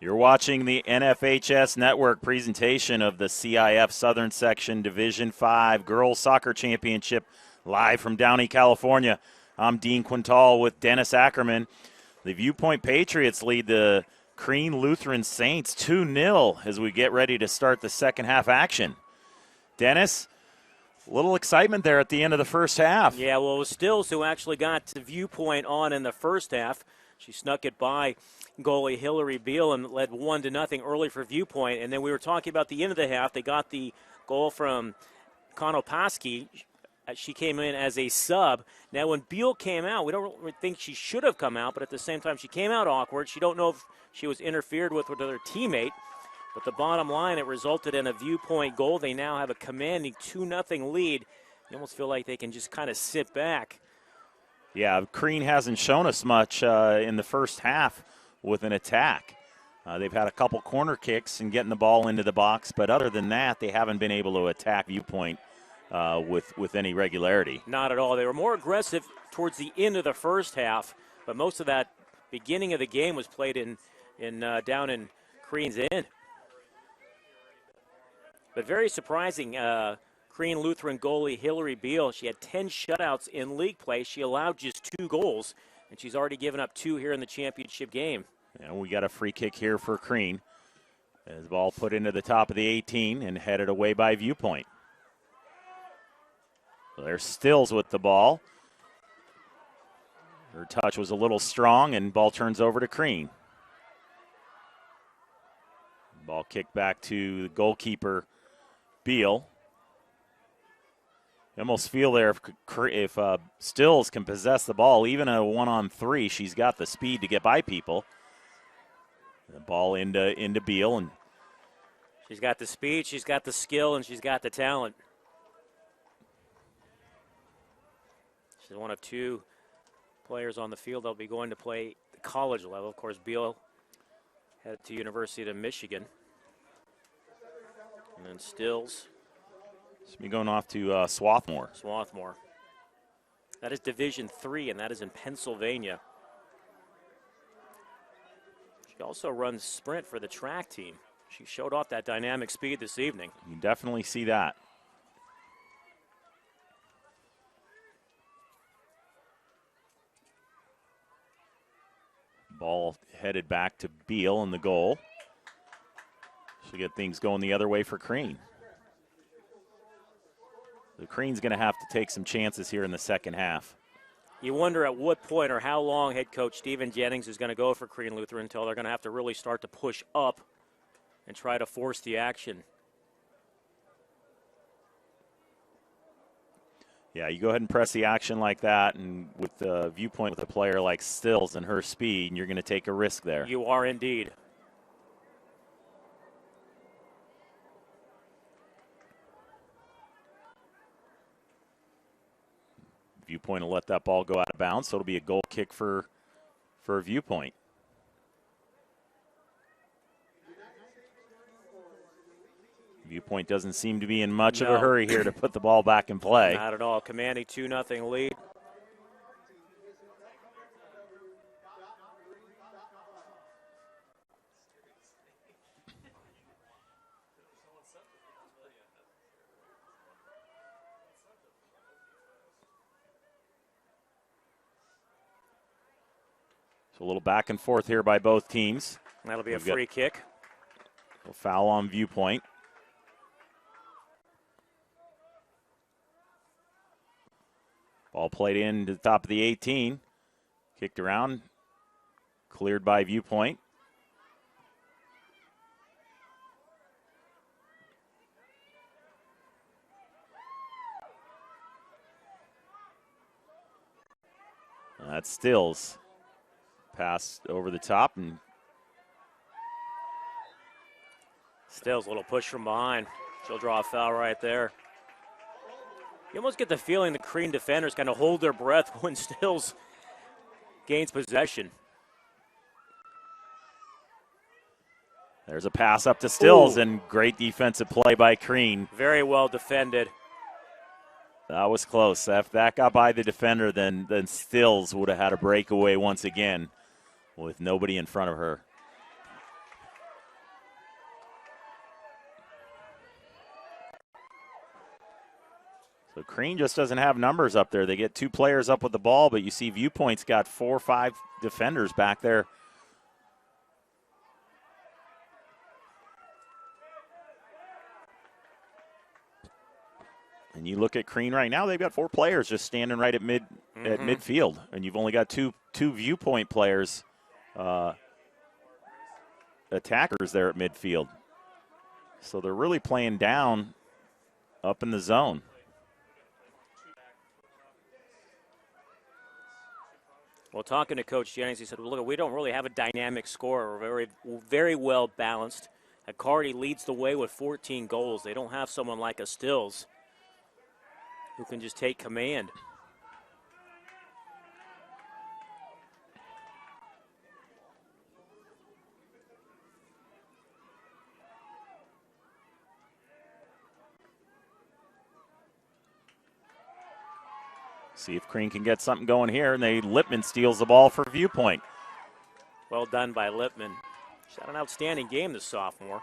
You're watching the NFHS Network presentation of the CIF Southern Section Division 5 Girls Soccer Championship live from Downey, California. I'm Dean Quintal with Dennis Ackerman. The Viewpoint Patriots lead the Crean Lutheran Saints 2-0 as we get ready to start the second half action. Dennis, a little excitement there at the end of the first half. Yeah, well, it was Stills who actually got the Viewpoint on in the first half. She snuck it by goalie Hillary Beal and led 1-0 early for Viewpoint. And then we were talking about the end of the half. They got the goal from Konopasky. She came in as a sub. Now, when Beal came out, we don't really think she should have come out, but at the same time, she came out awkward. She don't know if she was interfered with her teammate. But the bottom line, it resulted in a Viewpoint goal. They now have a commanding 2-0 lead. You almost feel like they can just kind of sit back. Yeah, Crean hasn't shown us much in the first half with an attack. They've had a couple corner kicks and getting the ball into the box, but other than that, they haven't been able to attack Viewpoint with any regularity. Not at all. They were more aggressive towards the end of the first half, but most of that beginning of the game was played down in Crean's end. But very surprising, Crean Lutheran goalie Hillary Beal, she had 10 shutouts in league play. She allowed just 2 goals, and she's already given up 2 here in the championship game. And we got a free kick here for Crean. As the ball put into the top of the 18 and headed away by Viewpoint. So there's Stills with the ball. Her touch was a little strong, and ball turns over to Crean. Ball kicked back to the goalkeeper, Beal. You almost feel there if Stills can possess the ball, even a 1-on-3, she's got the speed to get by people. The ball into Beal, and she's got the speed, she's got the skill, and she's got the talent. She's one of 2 players on the field that'll be going to play the college level. Of course, Beal headed to University of Michigan. And then Stills. She's been going off to Swarthmore. Swarthmore. That is Division III, and that is in Pennsylvania. She also runs sprint for the track team. She showed off that dynamic speed this evening. You definitely see that. Ball headed back to Beal in the goal. She'll get things going the other way for Crean. The Crean's going to have to take some chances here in the second half. You wonder at what point or how long head coach Stephen Jennings is going to go for Crean Lutheran until they're going to have to really start to push up and try to force the action. Yeah, you go ahead and press the action like that, and with the Viewpoint with a player like Stills and her speed, you're going to take a risk there. You are indeed. Viewpoint will let that ball go out of bounds, so it'll be a goal kick for Viewpoint. Viewpoint doesn't seem to be in much of a hurry here to put the ball back in play. Not at all. Commanding 2-0 lead. So a little back and forth here by both teams. That'll be a free kick. A foul on Viewpoint. Ball played in to the top of the 18. Kicked around. Cleared by Viewpoint. That's Stills. Pass over the top, and Stills, a little push from behind. She'll draw a foul right there. You almost get the feeling the Crean defenders kind of hold their breath when Stills gains possession. There's a pass up to Stills, and great defensive play by Crean. Very well defended. That was close. If that got by the defender, then Stills would have had a breakaway once again with nobody in front of her. So Crean just doesn't have numbers up there. They get 2 players up with the ball, but you see Viewpoint's got 4 or 5 defenders back there. And you look at Crean right now, they've got 4 players just standing right at midfield, and you've only got two Viewpoint players, attackers there at midfield. So they're really playing down up in the zone. Well, talking to Coach Jennings, he said, well, look, we don't really have a dynamic scorer. We're very well balanced. Accardi leads the way with 14 goals. They don't have someone like a Stills who can just take command. See if Crean can get something going here, and Lippman steals the ball for Viewpoint. Well done by Lippman. She's had an outstanding game, this sophomore.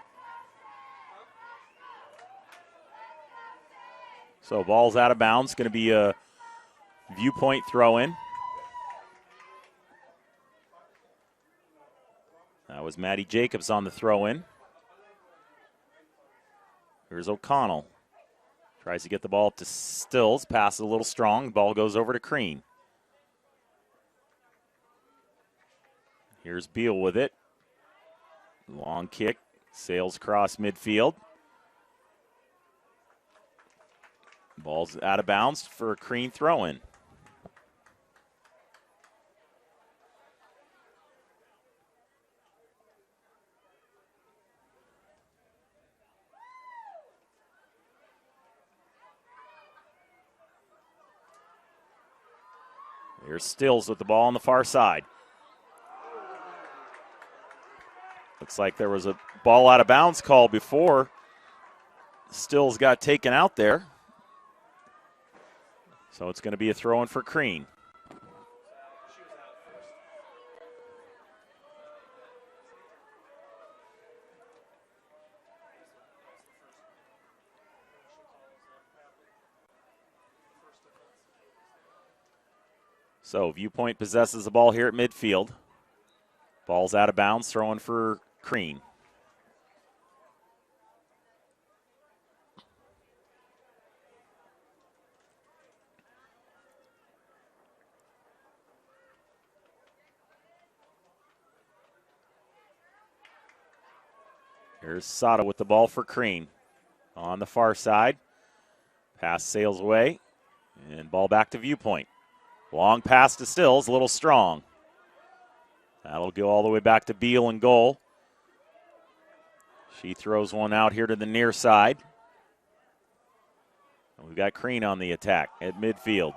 So ball's out of bounds. Going to be a Viewpoint throw-in. That was Maddie Jacobs on the throw-in. Here's O'Connell. Tries to get the ball up to Stills. Passes a little strong. Ball goes over to Crean. Here's Beal with it. Long kick. Sails across midfield. Ball's out of bounds for a Crean throw-in. Here's Stills with the ball on the far side. Looks like there was a ball out of bounds call before Stills got taken out there. So it's going to be a throw-in for Crean. So Viewpoint possesses the ball here at midfield. Ball's out of bounds, throwing for Crean. Here's Sada with the ball for Crean. On the far side. Pass sails away. And ball back to Viewpoint. Long pass to Stills, a little strong. That'll go all the way back to Beal in goal. She throws one out here to the near side. And we've got Crean on the attack at midfield.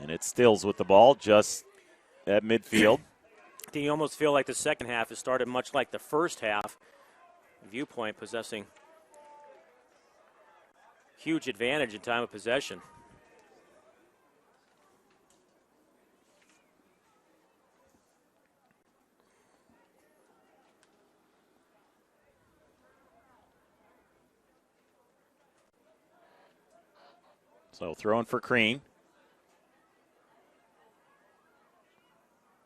And it's Stills with the ball just at midfield. You almost feel like the second half has started much like the first half. Viewpoint possessing huge advantage in time of possession. So throwing for Crean.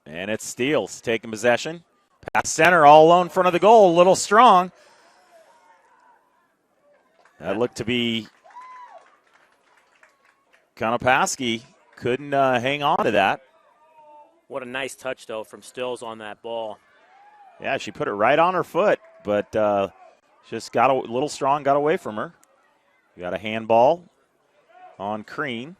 And it's Steele taking possession. Pass center, all alone in front of the goal. A little strong. That looked to be Konopasky. Couldn't hang on to that. What a nice touch, though, from Stills on that ball. Yeah, she put it right on her foot, but just got a little strong, got away from her. We got a handball on Crean.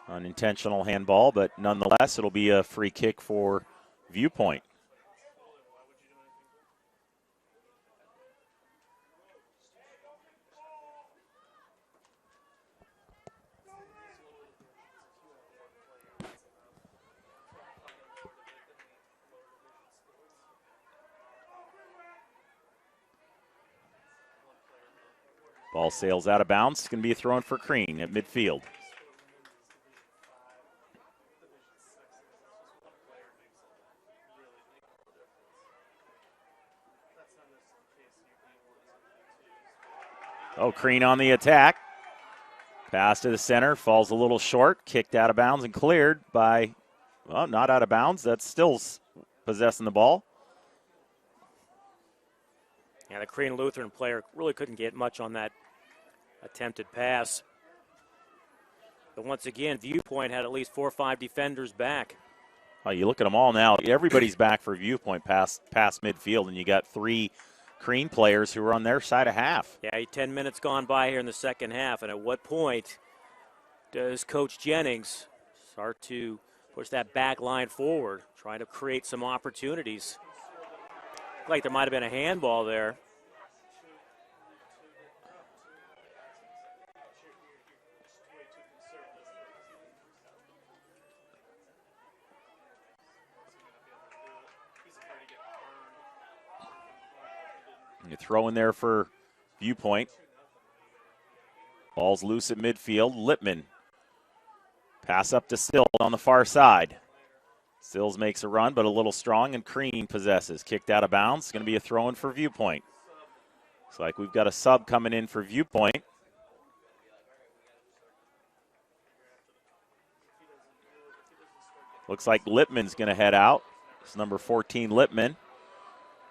Unintentional handball, but nonetheless, it'll be a free kick for Viewpoint. Ball sails out of bounds. It's going to be a throw in for Crean at midfield. Oh, Crean on the attack. Pass to the center, falls a little short, kicked out of bounds and cleared by, well, not out of bounds. That's still possessing the ball. Yeah, the Crean Lutheran player really couldn't get much on that attempted pass. But once again, Viewpoint had at least 4 or 5 defenders back. Oh, you look at them all now. Everybody's back for Viewpoint past midfield, and you got 3 Crean players who are on their side of half. Yeah, 10 minutes gone by here in the second half, and at what point does Coach Jennings start to push that back line forward, trying to create some opportunities? Looked like there might have been a handball there. You throw in there for Viewpoint. Ball's loose at midfield. Lippman. Pass up to Stills on the far side. Stills makes a run, but a little strong, and Crean possesses. Kicked out of bounds. It's going to be a throw in for Viewpoint. Looks like we've got a sub coming in for Viewpoint. Looks like Lippman's going to head out. It's number 14, Lippman.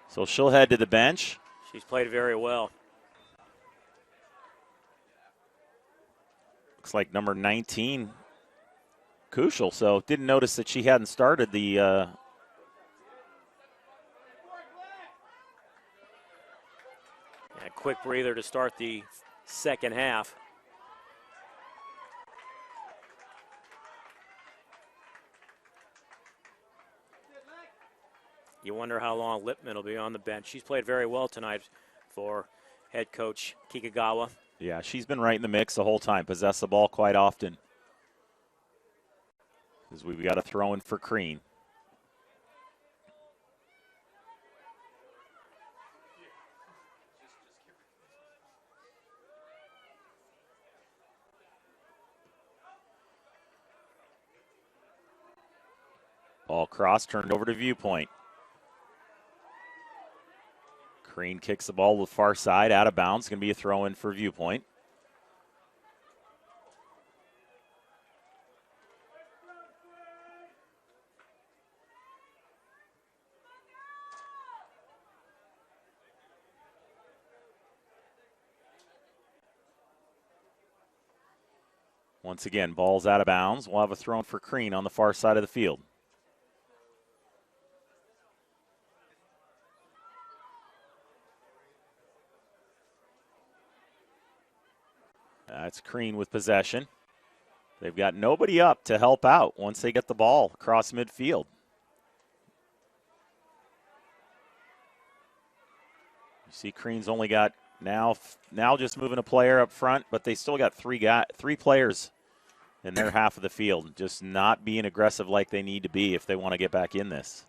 So she'll head to the bench. She's played very well. Looks like number 19, Kuschel. So didn't notice that she hadn't started the A quick breather to start the second half. You wonder how long Lippman will be on the bench. She's played very well tonight for head coach Kikagawa. Yeah, she's been right in the mix the whole time. Possess the ball quite often. As we've got a throw in for Crean. Ball cross turned over to Viewpoint. Crean kicks the ball to the far side, out of bounds. Going to be a throw in for Viewpoint. Once again, ball's out of bounds. We'll have a throw in for Crean on the far side of the field. That's Crean with possession. They've got nobody up to help out once they get the ball across midfield. You see Crean's only got now just moving a player up front, but they still got three players in their half of the field, just not being aggressive like they need to be if they want to get back in this.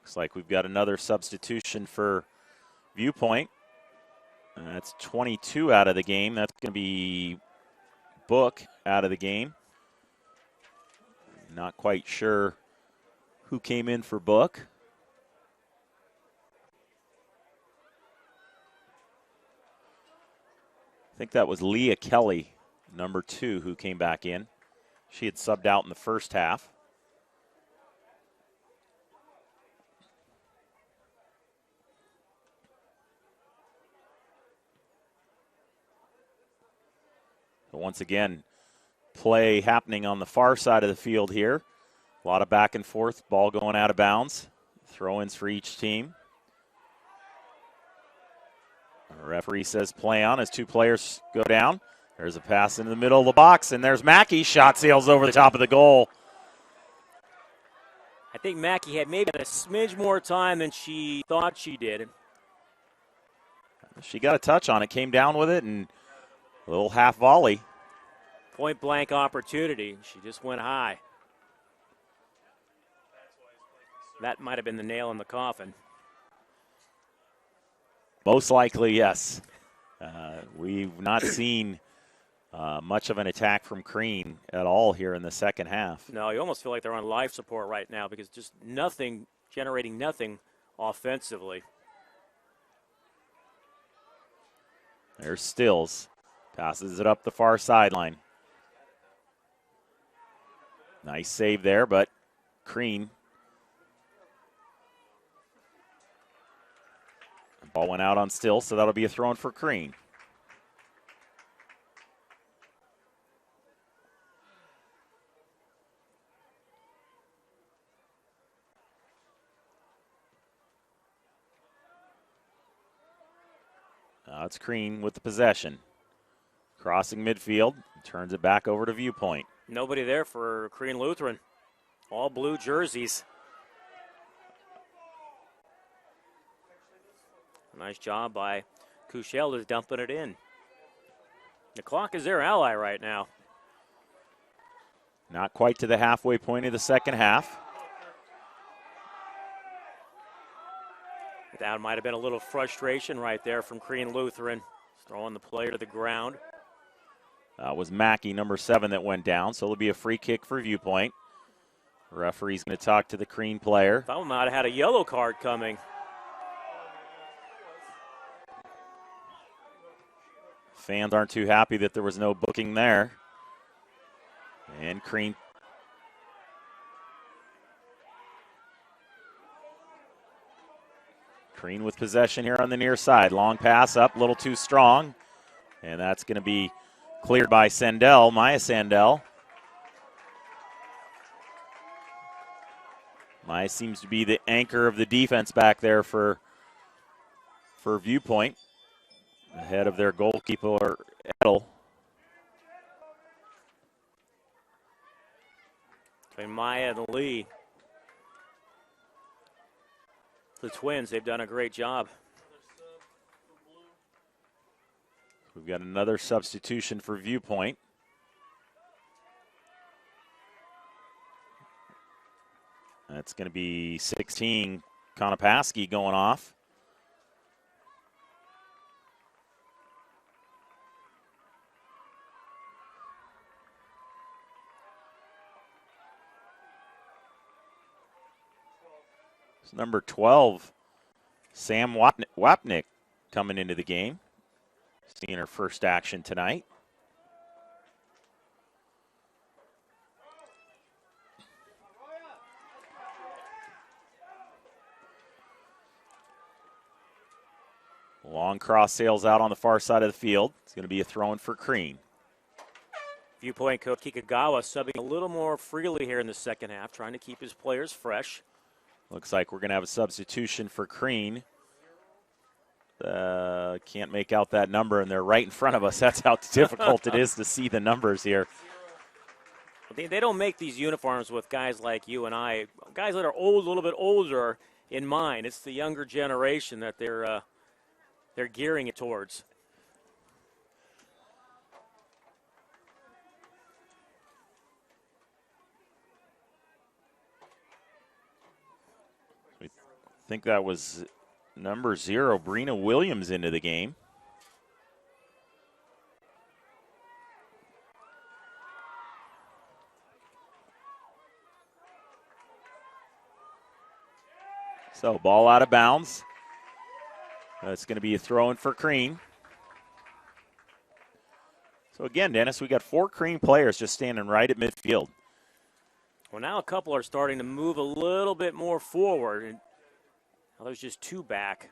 Looks like we've got another substitution for Viewpoint. That's 22 out of the game. That's going to be Book out of the game. Not quite sure who came in for Book. I think that was Leah Kelly, number 2, who came back in. She had subbed out in the first half. But once again, play happening on the far side of the field here. A lot of back and forth, ball going out of bounds. Throw-ins for each team. The referee says play on as 2 players go down. There's a pass into the middle of the box, and there's Mackey. Shot sails over the top of the goal. I think Mackey had maybe a smidge more time than she thought she did. She got a touch on it, came down with it, and a little half volley. Point blank opportunity. She just went high. That might have been the nail in the coffin. Most likely, yes. We've not seen much of an attack from Crean at all here in the second half. No, you almost feel like they're on life support right now because just nothing, generating nothing offensively. There's Stills. Passes it up the far sideline. Nice save there, but Crean. Ball went out on Stills, so that'll be a throw-in for Crean. Now it's Crean with the possession. Crossing midfield, turns it back over to Viewpoint. Nobody there for Crean Lutheran. All blue jerseys. Nice job by Kuchel just dumping it in. The clock is their ally right now. Not quite to the halfway point of the second half. That might have been a little frustration right there from Crean Lutheran. Throwing the player to the ground. Was Mackey, number 7, that went down, so it'll be a free kick for Viewpoint. Referee's going to talk to the Crean player. Thought we might have had a yellow card coming. Fans aren't too happy that there was no booking there. And Crean. Crean with possession here on the near side. Long pass up, a little too strong. And that's going to be cleared by Sandell, Maya Sandell. Maya seems to be the anchor of the defense back there for Viewpoint. Ahead of their goalkeeper, Edel. Between Maya and Lee. The Twins, they've done a great job. We've got another substitution for Viewpoint. That's going to be 16, Konopaski going off. It's number 12, Sam Wapnick coming into the game. Seeing her first action tonight. Long cross sails out on the far side of the field. It's going to be a throw-in for Crean. Viewpoint coach Kikagawa subbing a little more freely here in the second half, trying to keep his players fresh. Looks like we're going to have a substitution for Crean. Can't make out that number, and they're right in front of us. That's how difficult it is to see the numbers here. They don't make these uniforms with guys like you and I, guys that are old, a little bit older in mind. It's the younger generation that they're gearing it towards. think that was number 0, Brina Williams, into the game. So ball out of bounds. That's going to be a throw-in for Crean. So again, Dennis, we got 4 Crean players just standing right at midfield. Well, now a couple are starting to move a little bit more forward, and now there's just 2 back.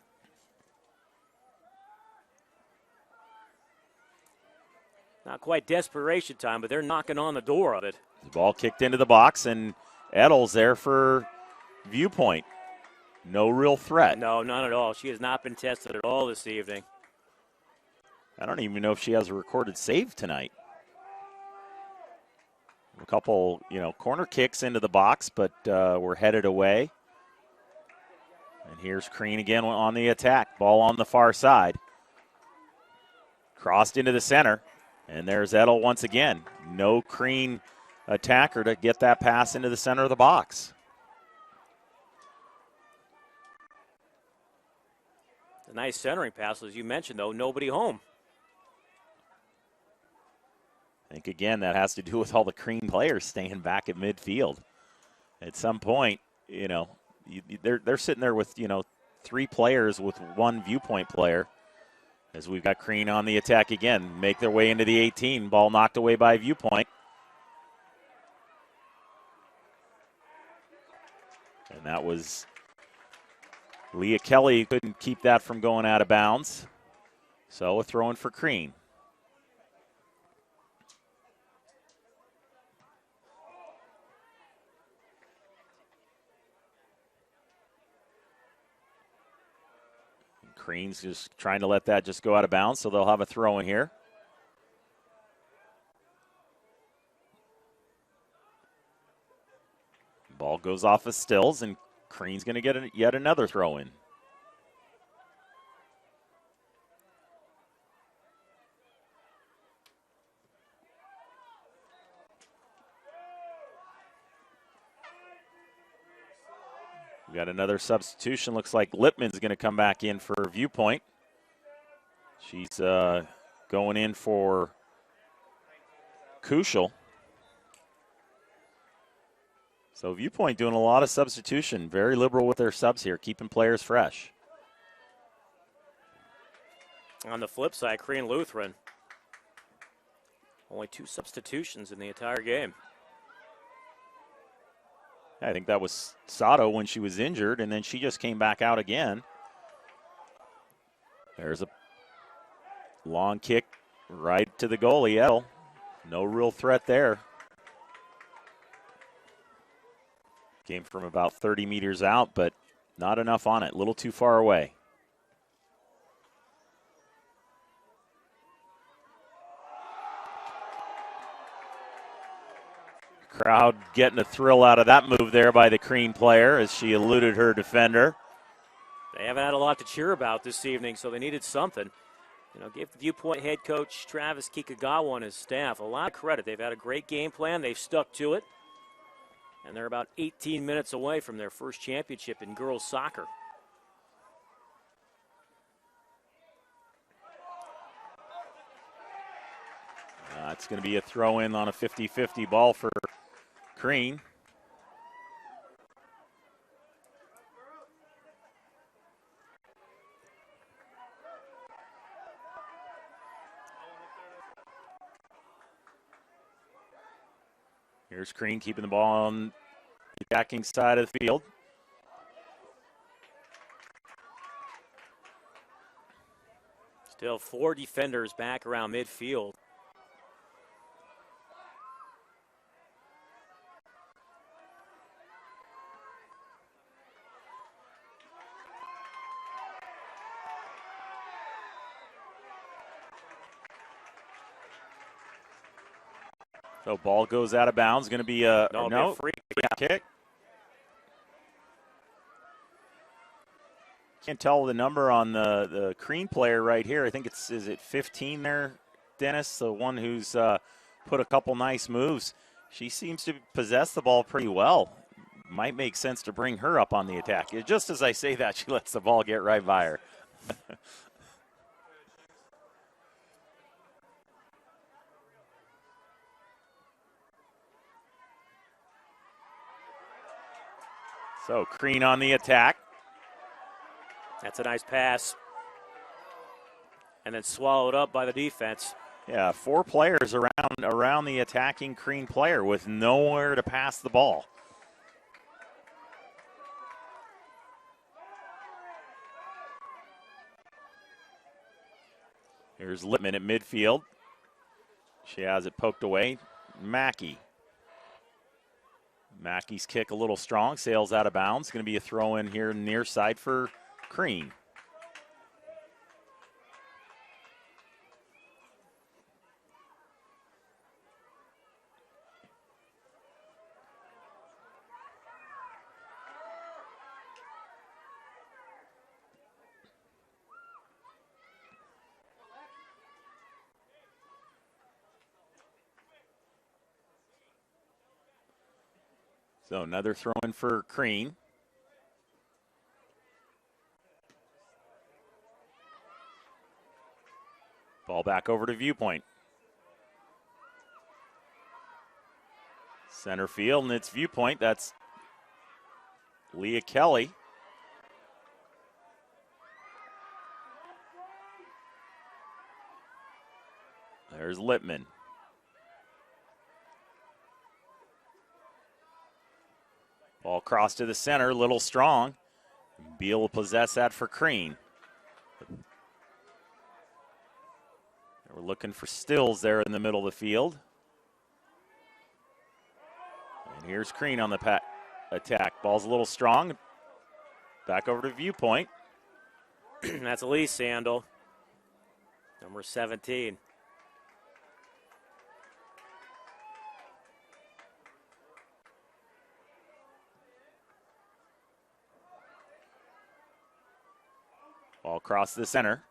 Not quite desperation time, but they're knocking on the door of it. The ball kicked into the box, and Edel's there for Viewpoint. No real threat. No, none at all. She has not been tested at all this evening. I don't even know if she has a recorded save tonight. A couple, corner kicks into the box, but we're headed away. And here's Crean again on the attack. Ball on the far side. Crossed into the center. And there's Edel once again. No Crean attacker to get that pass into the center of the box. A nice centering pass, as you mentioned, though. Nobody home. I think, again, that has to do with all the Crean players staying back at midfield. At some point, they're sitting there with, 3 players with 1 Viewpoint player. As we've got Crean on the attack again. Make their way into the 18. Ball knocked away by Viewpoint. And that was Leah Kelly. Couldn't keep that from going out of bounds. So a throw-in for Crean. Crean's just trying to let that just go out of bounds, so they'll have a throw in here. Ball goes off of Stills, and Crean's going to get yet another throw in. We got another substitution. Looks like Lippman's going to come back in for Viewpoint. She's going in for Kuschel. So Viewpoint doing a lot of substitution. Very liberal with their subs here, keeping players fresh. On the flip side, Crean Lutheran. Only 2 substitutions in the entire game. I think that was Sato when she was injured, and then she just came back out again. There's a long kick right to the goalie, Edel. No real threat there. Came from about 30 meters out, but not enough on it. A little too far away. Crowd getting a thrill out of that move there by the Crean player as she eluded her defender. They haven't had a lot to cheer about this evening, so they needed something. Give the Viewpoint head coach Travis Kikagawa and his staff a lot of credit. They've had a great game plan. They've stuck to it. And they're about 18 minutes away from their first championship in girls soccer. It's going to be a throw-in on a 50-50 ball for Crean. Here's Crean keeping the ball on the attacking side of the field. Still 4 defenders back around midfield. So ball goes out of bounds. Going to be a free kick. Can't tell the number on the Crean player right here. I think is it 15 there, Dennis? The one who's put a couple nice moves. She seems to possess the ball pretty well. might make sense to bring her up on the attack. Just as I say that, she lets the ball get right by her. So Crean on the attack. That's a nice pass. And then swallowed up by the defense. Yeah, 4 players around the attacking Crean player with nowhere to pass the ball. Here's Lippman at midfield. She has it poked away. Mackey. Mackey's kick a little strong, sails out of bounds. Going to be a throw in here near side for Crean. So another throw in for Crean. Ball back over to Viewpoint. Center field, and it's Viewpoint. That's Leah Kelly. There's Lippman. Ball cross to the center, little strong. Beal will possess that for Crean. We're looking for Stills there in the middle of the field. And here's Crean on the attack. Ball's a little strong. Back over to Viewpoint. That's Elise Sandel, number 17. Ball across the center.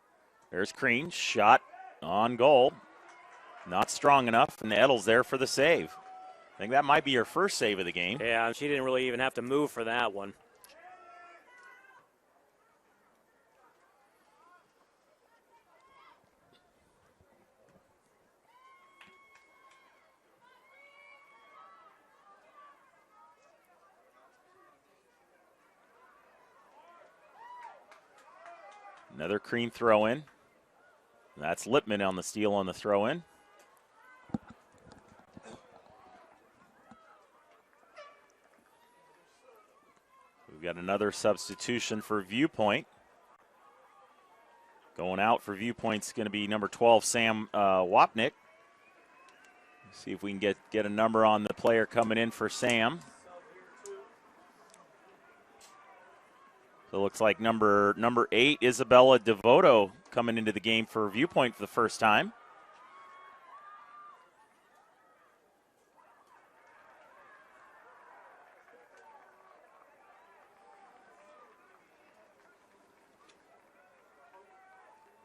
There's Crean. Shot on goal. Not strong enough, and Edel's there for the save. I think that might be her first save of the game. Yeah, she didn't really even have to move for that one. Another Crean throw-in. That's Lippman on the steal on the throw-in. We've got another substitution for Viewpoint. Going out for Viewpoint's going to be number 12, Sam Wapnick. See if we can get a number on the player coming in for Sam. So it looks like number 8, Isabella Devoto, coming into the game for Viewpoint for the first time.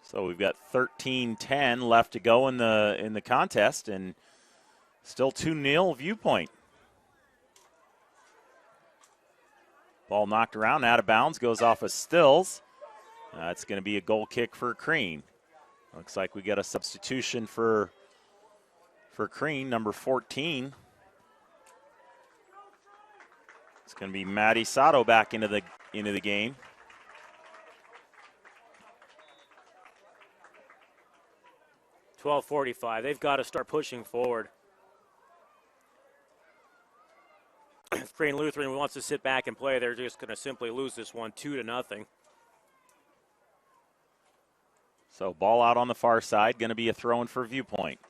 So we've got 13-10 left to go in the contest, and still 2-0 Viewpoint. Ball knocked around, out of bounds, goes off of Stills. It's going to be a goal kick for Crean. Looks like we got a substitution for Crean, number 14. It's going to be Maddie Sato back into the game. .45. They've got to start pushing forward. If Crane Lutheran wants to sit back and play, they're just going to simply lose this one 2-0. So ball out on the far side, going to be a throw-in for Viewpoint.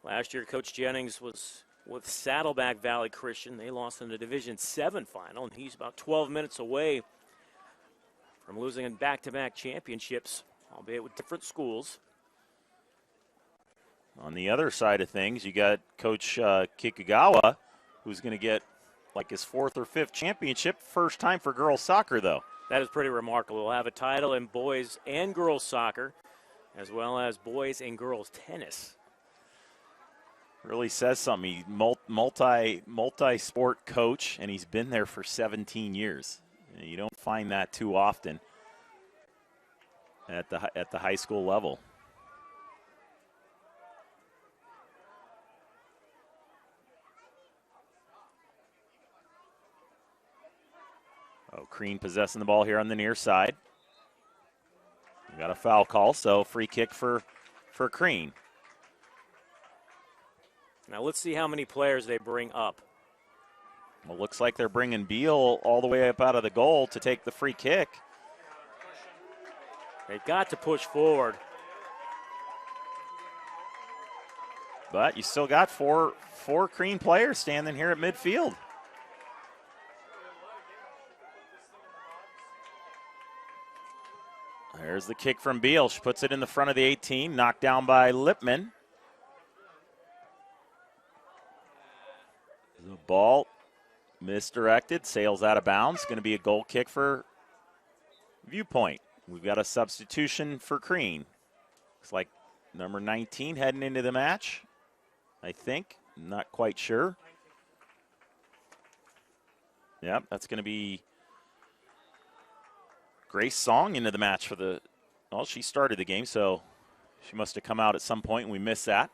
Last year, Coach Jennings was with Saddleback Valley Christian. They lost in the Division 7 final, and he's about 12 minutes away from losing in back-to-back championships, albeit with different schools. On the other side of things, you got Coach Kikugawa, who's going to get like his 4th or 5th championship. First time for girls soccer, though. That is pretty remarkable. We'll have a title in boys and girls soccer, as well as boys and girls tennis. Really says something. He's multi-sport coach, and he's been there for 17 years. You don't find that too often at the high school level. Oh, Crean possessing the ball here on the near side. We got a foul call, so free kick for Crean. Now let's see how many players they bring up. Well, looks like they're bringing Beal all the way up out of the goal to take the free kick. They've got to push forward. But you still got four Crean players standing here at midfield. There's the kick from Beal. She puts it in the front of the 18, knocked down by Lipman. The ball misdirected, sails out of bounds. Going to be a goal kick for Viewpoint. We've got a substitution for Crean. Looks like number 19 heading into the match, I think. Not quite sure. Yep, that's going to be Grace Song into the match for the, well, she started the game, so she must have come out at some point and we missed that.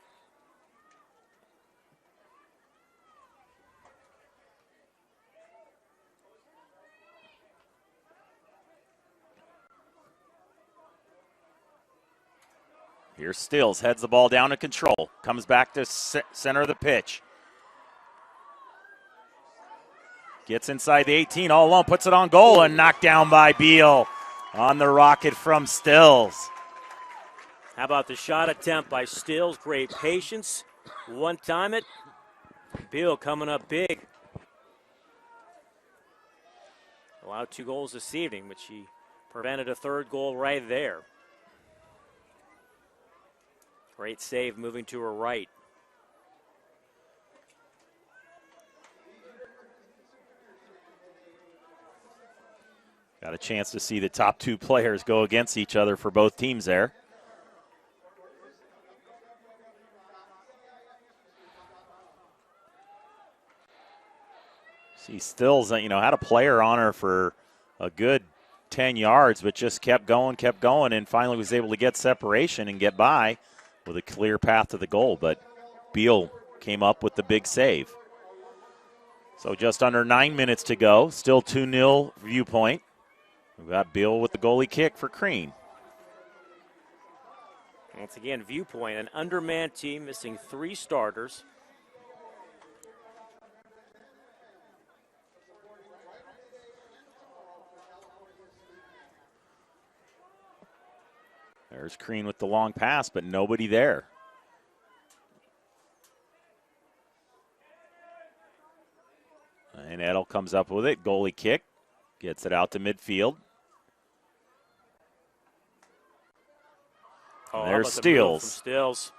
Here's Stills, heads the ball down to control. Comes back to center of the pitch. Gets inside the 18 all alone, puts it on goal, and knocked down by Beal on the rocket from Stills. How about the shot attempt by Stills? Great patience. One time it. Beal coming up big. Allowed 2 goals this evening, but she prevented a 3rd goal right there. Great save moving to her right. Got a chance to see the top 2 players go against each other for both teams there. See Stills, had a player on her for a good 10 yards, but just kept going, and finally was able to get separation and get by with a clear path to the goal. But Beal came up with the big save. So just under 9 minutes to go. Still 2-0 Viewpoint. We've got Beal with the goalie kick for Crean. Once again, Viewpoint, an undermanned team missing 3 starters. There's Crean with the long pass, but nobody there. And Edel comes up with it. Goalie kick. Gets it out to midfield. Oh, there's Stills. Stills.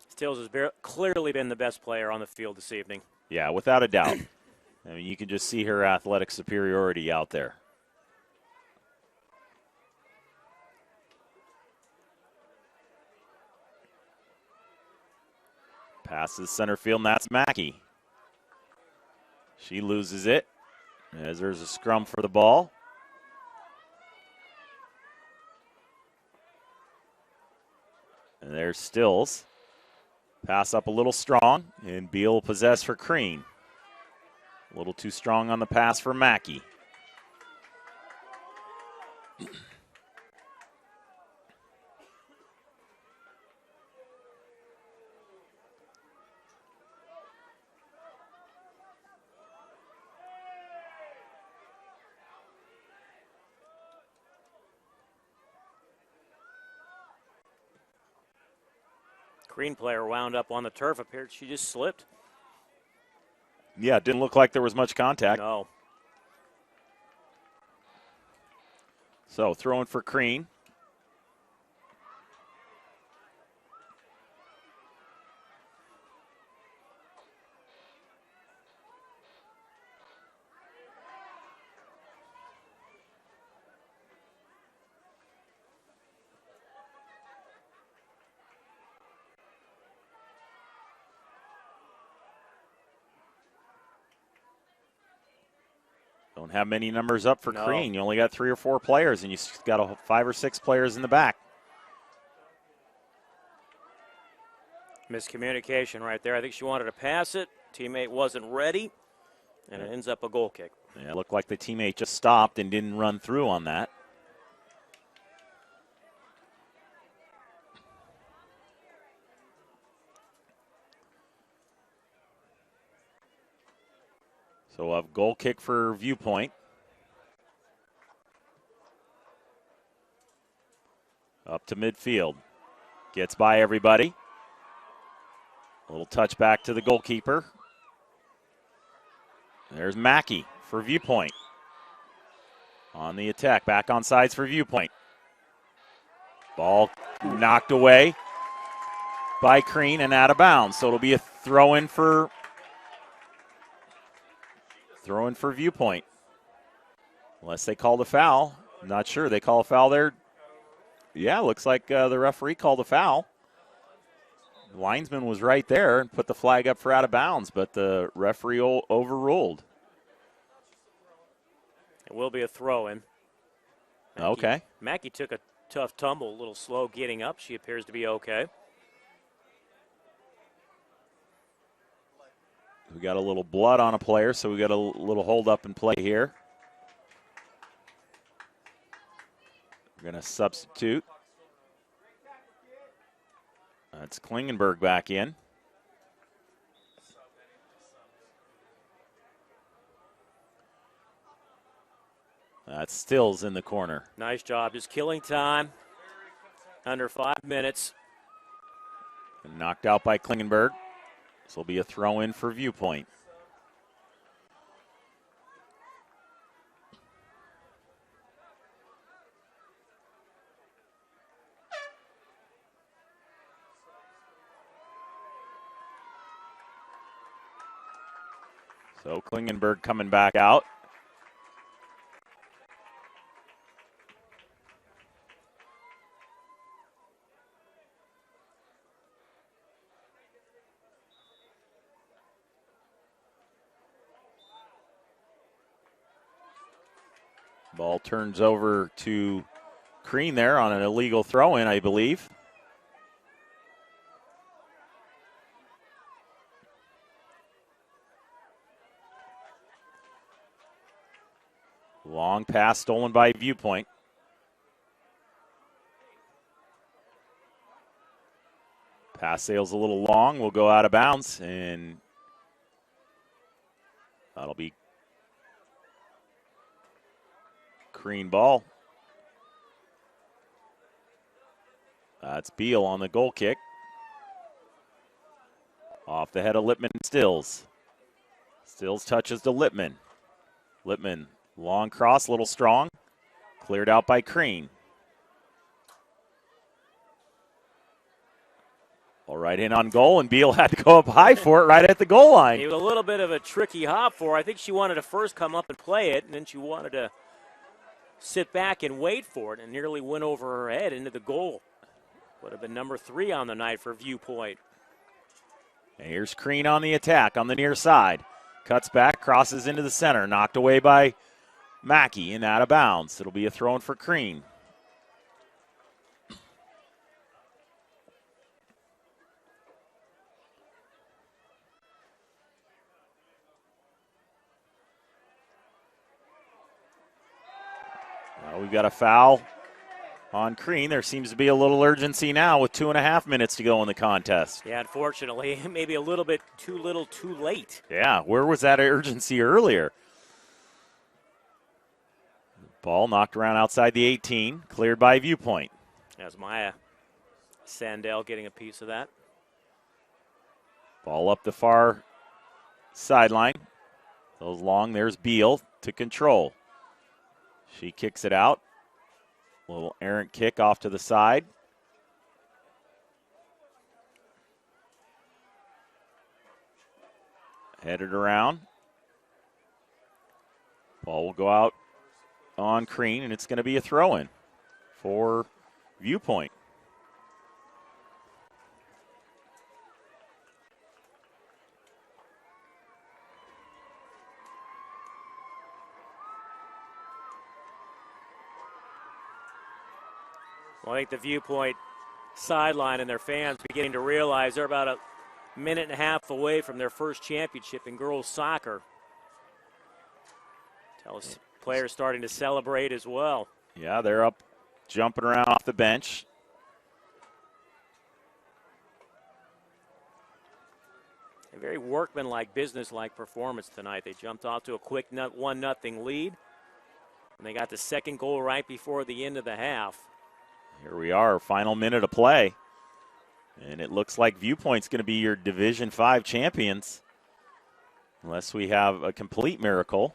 Stills has clearly been the best player on the field this evening. Yeah, without a doubt. I mean, you can just see her athletic superiority out there. Passes center field, and that's Mackey. She loses it as there's a scrum for the ball. And there's Stills. Pass up a little strong, and Beal possess for Crean. A little too strong on the pass for Mackey. Green player wound up on the turf. Appeared she just slipped. Yeah, it didn't look like there was much contact. No. So throwing for Crean. Don't have many numbers up for No. Crean. You only got 3 or 4 players, and you got 5 or 6 players in the back. Miscommunication right there. I think she wanted to pass it. Teammate wasn't ready, and it ends up a goal kick. Yeah, it looked like the teammate just stopped and didn't run through on that. So a goal kick for Viewpoint. Up to midfield. Gets by everybody. A little touch back to the goalkeeper. There's Mackey for Viewpoint. On the attack. Back on sides for Viewpoint. Ball knocked away by Crean and out of bounds. So it'll be a throw-in for Viewpoint. Unless they call the foul. I'm not sure. They call a foul there. Yeah, looks like the referee called a foul. The linesman was right there and put the flag up for out of bounds, but the referee overruled. It will be a throw-in. Okay. Mackey took a tough tumble, a little slow getting up. She appears to be okay. We got a little blood on a player, so we got a little hold up and play here. We're going to substitute. That's Klingenberg back in. That's Stills in the corner. Nice job, just killing time. Under 5 minutes. And knocked out by Klingenberg. This will be a throw-in for Viewpoint. So Klingenberg coming back out. Ball turns over to Crean there on an illegal throw-in, I believe. Long pass stolen by Viewpoint. Pass sails a little long, will go out of bounds, and that'll be Crean ball. That's Beal on the goal kick. Off the head of Lippman and Stills. Stills touches to Lippman. Lippman, long cross, a little strong. Cleared out by Crean. All right, in on goal, and Beal had to go up high for it right at the goal line. It was a little bit of a tricky hop for her. I think she wanted to first come up and play it, and then she wanted to sit back and wait for it, and nearly went over her head into the goal. Would have been number 3 on the night for Viewpoint. And here's Crean on the attack on the near side. Cuts back, crosses into the center. Knocked away by Mackey and out of bounds. It'll be a throw-in for Crean. Now we got a foul on Crean. There seems to be a little urgency now with 2.5 minutes to go in the contest. Yeah, unfortunately, maybe a little bit too little too late. Yeah, where was that urgency earlier? Ball knocked around outside the 18, cleared by Viewpoint. That's Maya Sandell getting a piece of that. Ball up the far sideline. Goes long, there's Beal to control. She kicks it out. A little errant kick off to the side. Headed around. Ball will go out on Crean, and it's going to be a throw-in for Viewpoint. Well, I think the Viewpoint sideline and their fans beginning to realize they're about a minute and a half away from their first championship in girls soccer. Tell us players starting to celebrate as well. Yeah, they're up, jumping around off the bench. A very workmanlike, business-like performance tonight. They jumped off to a quick 1-0 lead, and they got the second goal right before the end of the half. Here we are, final minute of play. And it looks like Viewpoint's going to be your Division 5 champions, unless we have a complete miracle.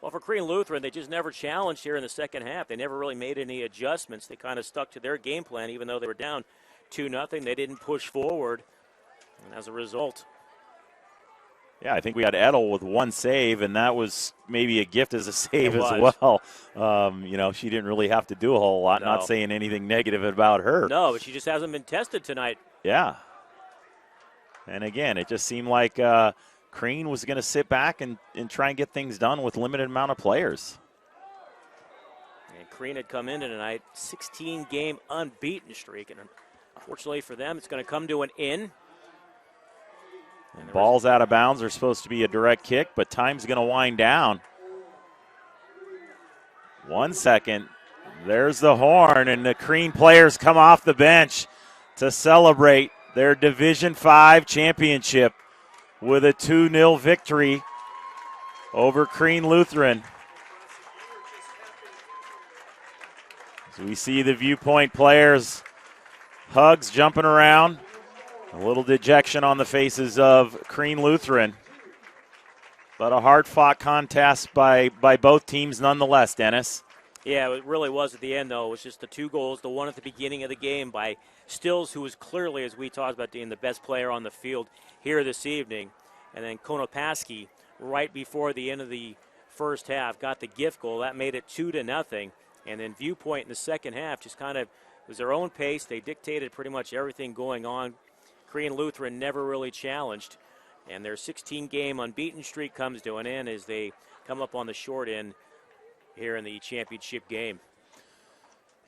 Well, for Crean Lutheran, they just never challenged here in the second half. They never really made any adjustments. They kind of stuck to their game plan, even though they were down 2-0. They didn't push forward, and as a result. Yeah, I think we had Edel with one save, and that was maybe a gift as a save as well. She didn't really have to do a whole lot, not saying anything negative about her. No, but she just hasn't been tested tonight. Yeah. And again, it just seemed like Crean was going to sit back and try and get things done with limited amount of players. And Crean had come in tonight, 16-game unbeaten streak, and unfortunately for them, it's going to come to an end. Ball's out of bounds. They're supposed to be a direct kick, but time's going to wind down. 1 second. There's the horn, and the Crean players come off the bench to celebrate their Division 5 championship with a 2-0 victory over Crean Lutheran. So we see the Viewpoint players, hugs jumping around. A little dejection on the faces of Crean Lutheran. But a hard-fought contest by both teams nonetheless, Dennis. Yeah, it really was at the end, though. It was just the two goals, the one at the beginning of the game by Stills, who was clearly, as we talked about, being the best player on the field here this evening. And then Konopaski, right before the end of the first half, got the gift goal. That made it 2-0. And then Viewpoint in the second half just kind of was their own pace. They dictated pretty much everything going on. Crean Lutheran never really challenged. And their 16-game unbeaten streak comes to an end as they come up on the short end here in the championship game.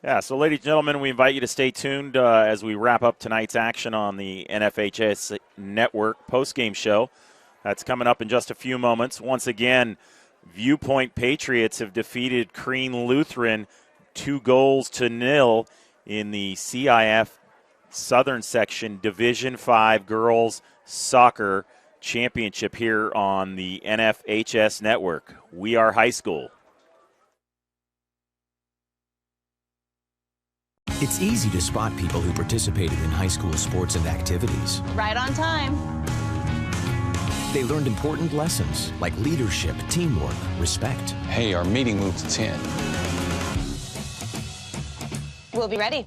Yeah, so ladies and gentlemen, we invite you to stay tuned as we wrap up tonight's action on the NFHS Network postgame show. That's coming up in just a few moments. Once again, Viewpoint Patriots have defeated Crean Lutheran 2-0 in the CIF Southern Section Division 5 Girls Soccer Championship here on the NFHS Network. We are high school. It's easy to spot people who participated in high school sports and activities. Right on time. They learned important lessons like leadership, teamwork, respect. Hey, our meeting moved to 10. We'll be ready.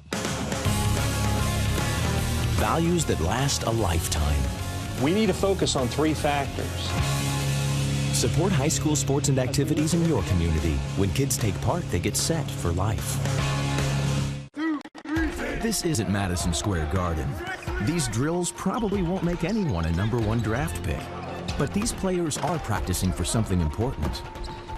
Values that last a lifetime. We need to focus on 3 factors. Support high school sports and activities in your community. When kids take part, they get set for life. This isn't Madison Square Garden. These drills probably won't make anyone a #1 draft pick. But these players are practicing for something important.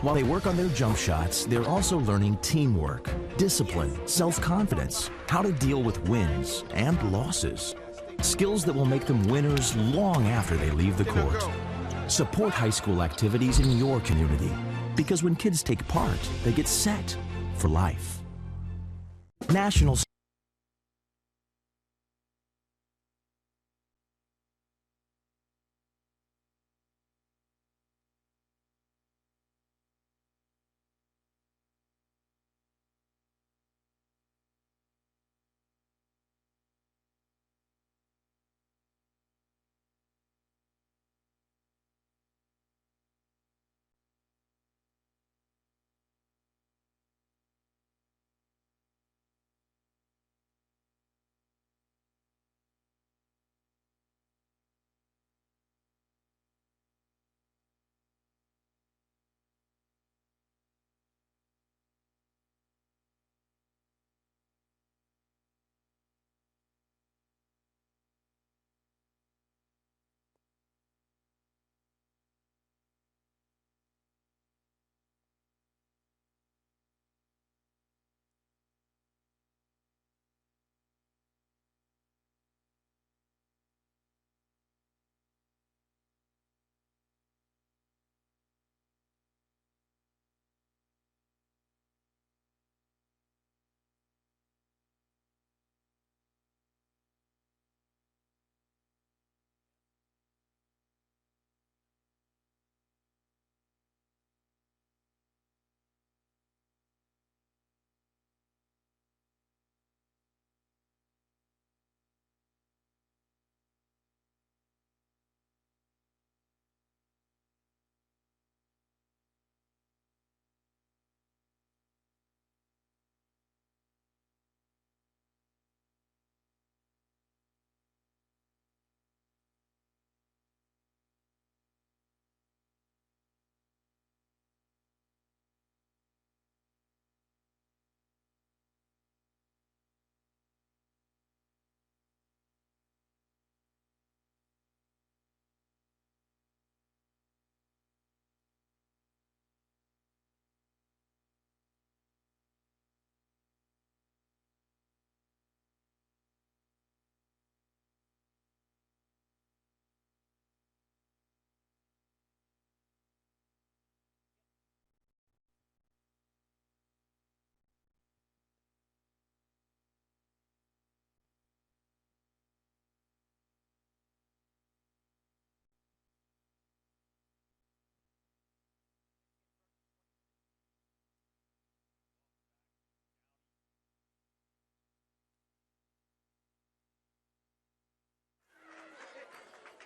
While they work on their jump shots, they're also learning teamwork, discipline, self-confidence, how to deal with wins and losses. Skills that will make them winners long after they leave the court. Support high school activities in your community, because when kids take part, they get set for life. National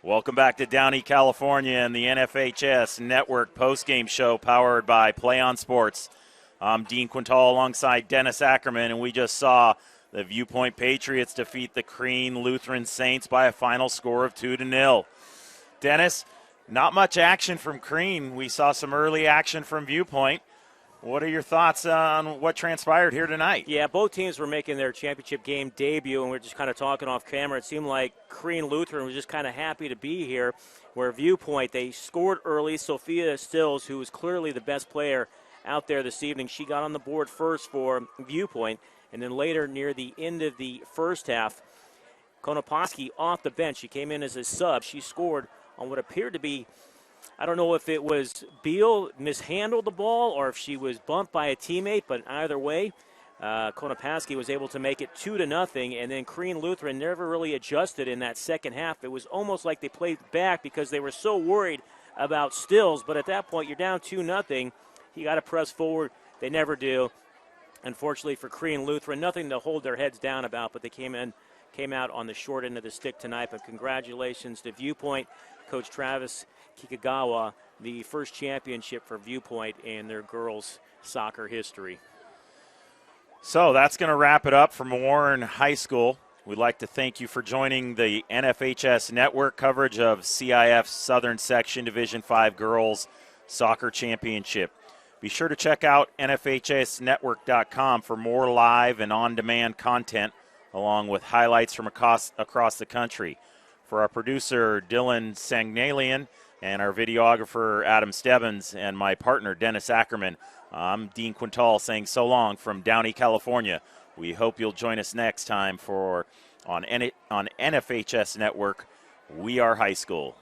Welcome back to Downey, California, and the NFHS Network postgame show powered by Play On Sports. I'm Dean Quintal alongside Dennis Ackerman, and we just saw the Viewpoint Patriots defeat the Crean Lutheran Saints by a final score of 2-0. Dennis, not much action from Crean. We saw some early action from Viewpoint. What are your thoughts on what transpired here tonight? Yeah, both teams were making their championship game debut, and we're just kind of talking off camera. It seemed like Crean Lutheran was just kind of happy to be here, where Viewpoint, they scored early. Sophia Stills, who was clearly the best player out there this evening, she got on the board first for Viewpoint, and then later near the end of the first half, Konoposki off the bench. She came in as a sub. She scored on what appeared to be, I don't know if it was Beal mishandled the ball or if she was bumped by a teammate, but either way, Konopaski was able to make it 2-0, and then Crean Lutheran never really adjusted in that second half. It was almost like they played back because they were so worried about Stills, but at that point, you're down 2-0. You got to press forward. They never do. Unfortunately for Crean Lutheran, nothing to hold their heads down about, but they came out on the short end of the stick tonight. But congratulations to Viewpoint, Coach Travis Kikagawa, the first championship for Viewpoint in their girls' soccer history. So that's going to wrap it up from Warren High School. We'd like to thank you for joining the NFHS Network coverage of CIF's Southern Section Division 5 Girls Soccer Championship. Be sure to check out NFHSnetwork.com for more live and on-demand content, along with highlights from across the country. For our producer, Dylan Sangnalian, and our videographer, Adam Stebbins, and my partner, Dennis Ackerman, I'm Dean Quintal saying so long from Downey, California. We hope you'll join us next time on NFHS Network, We Are High School.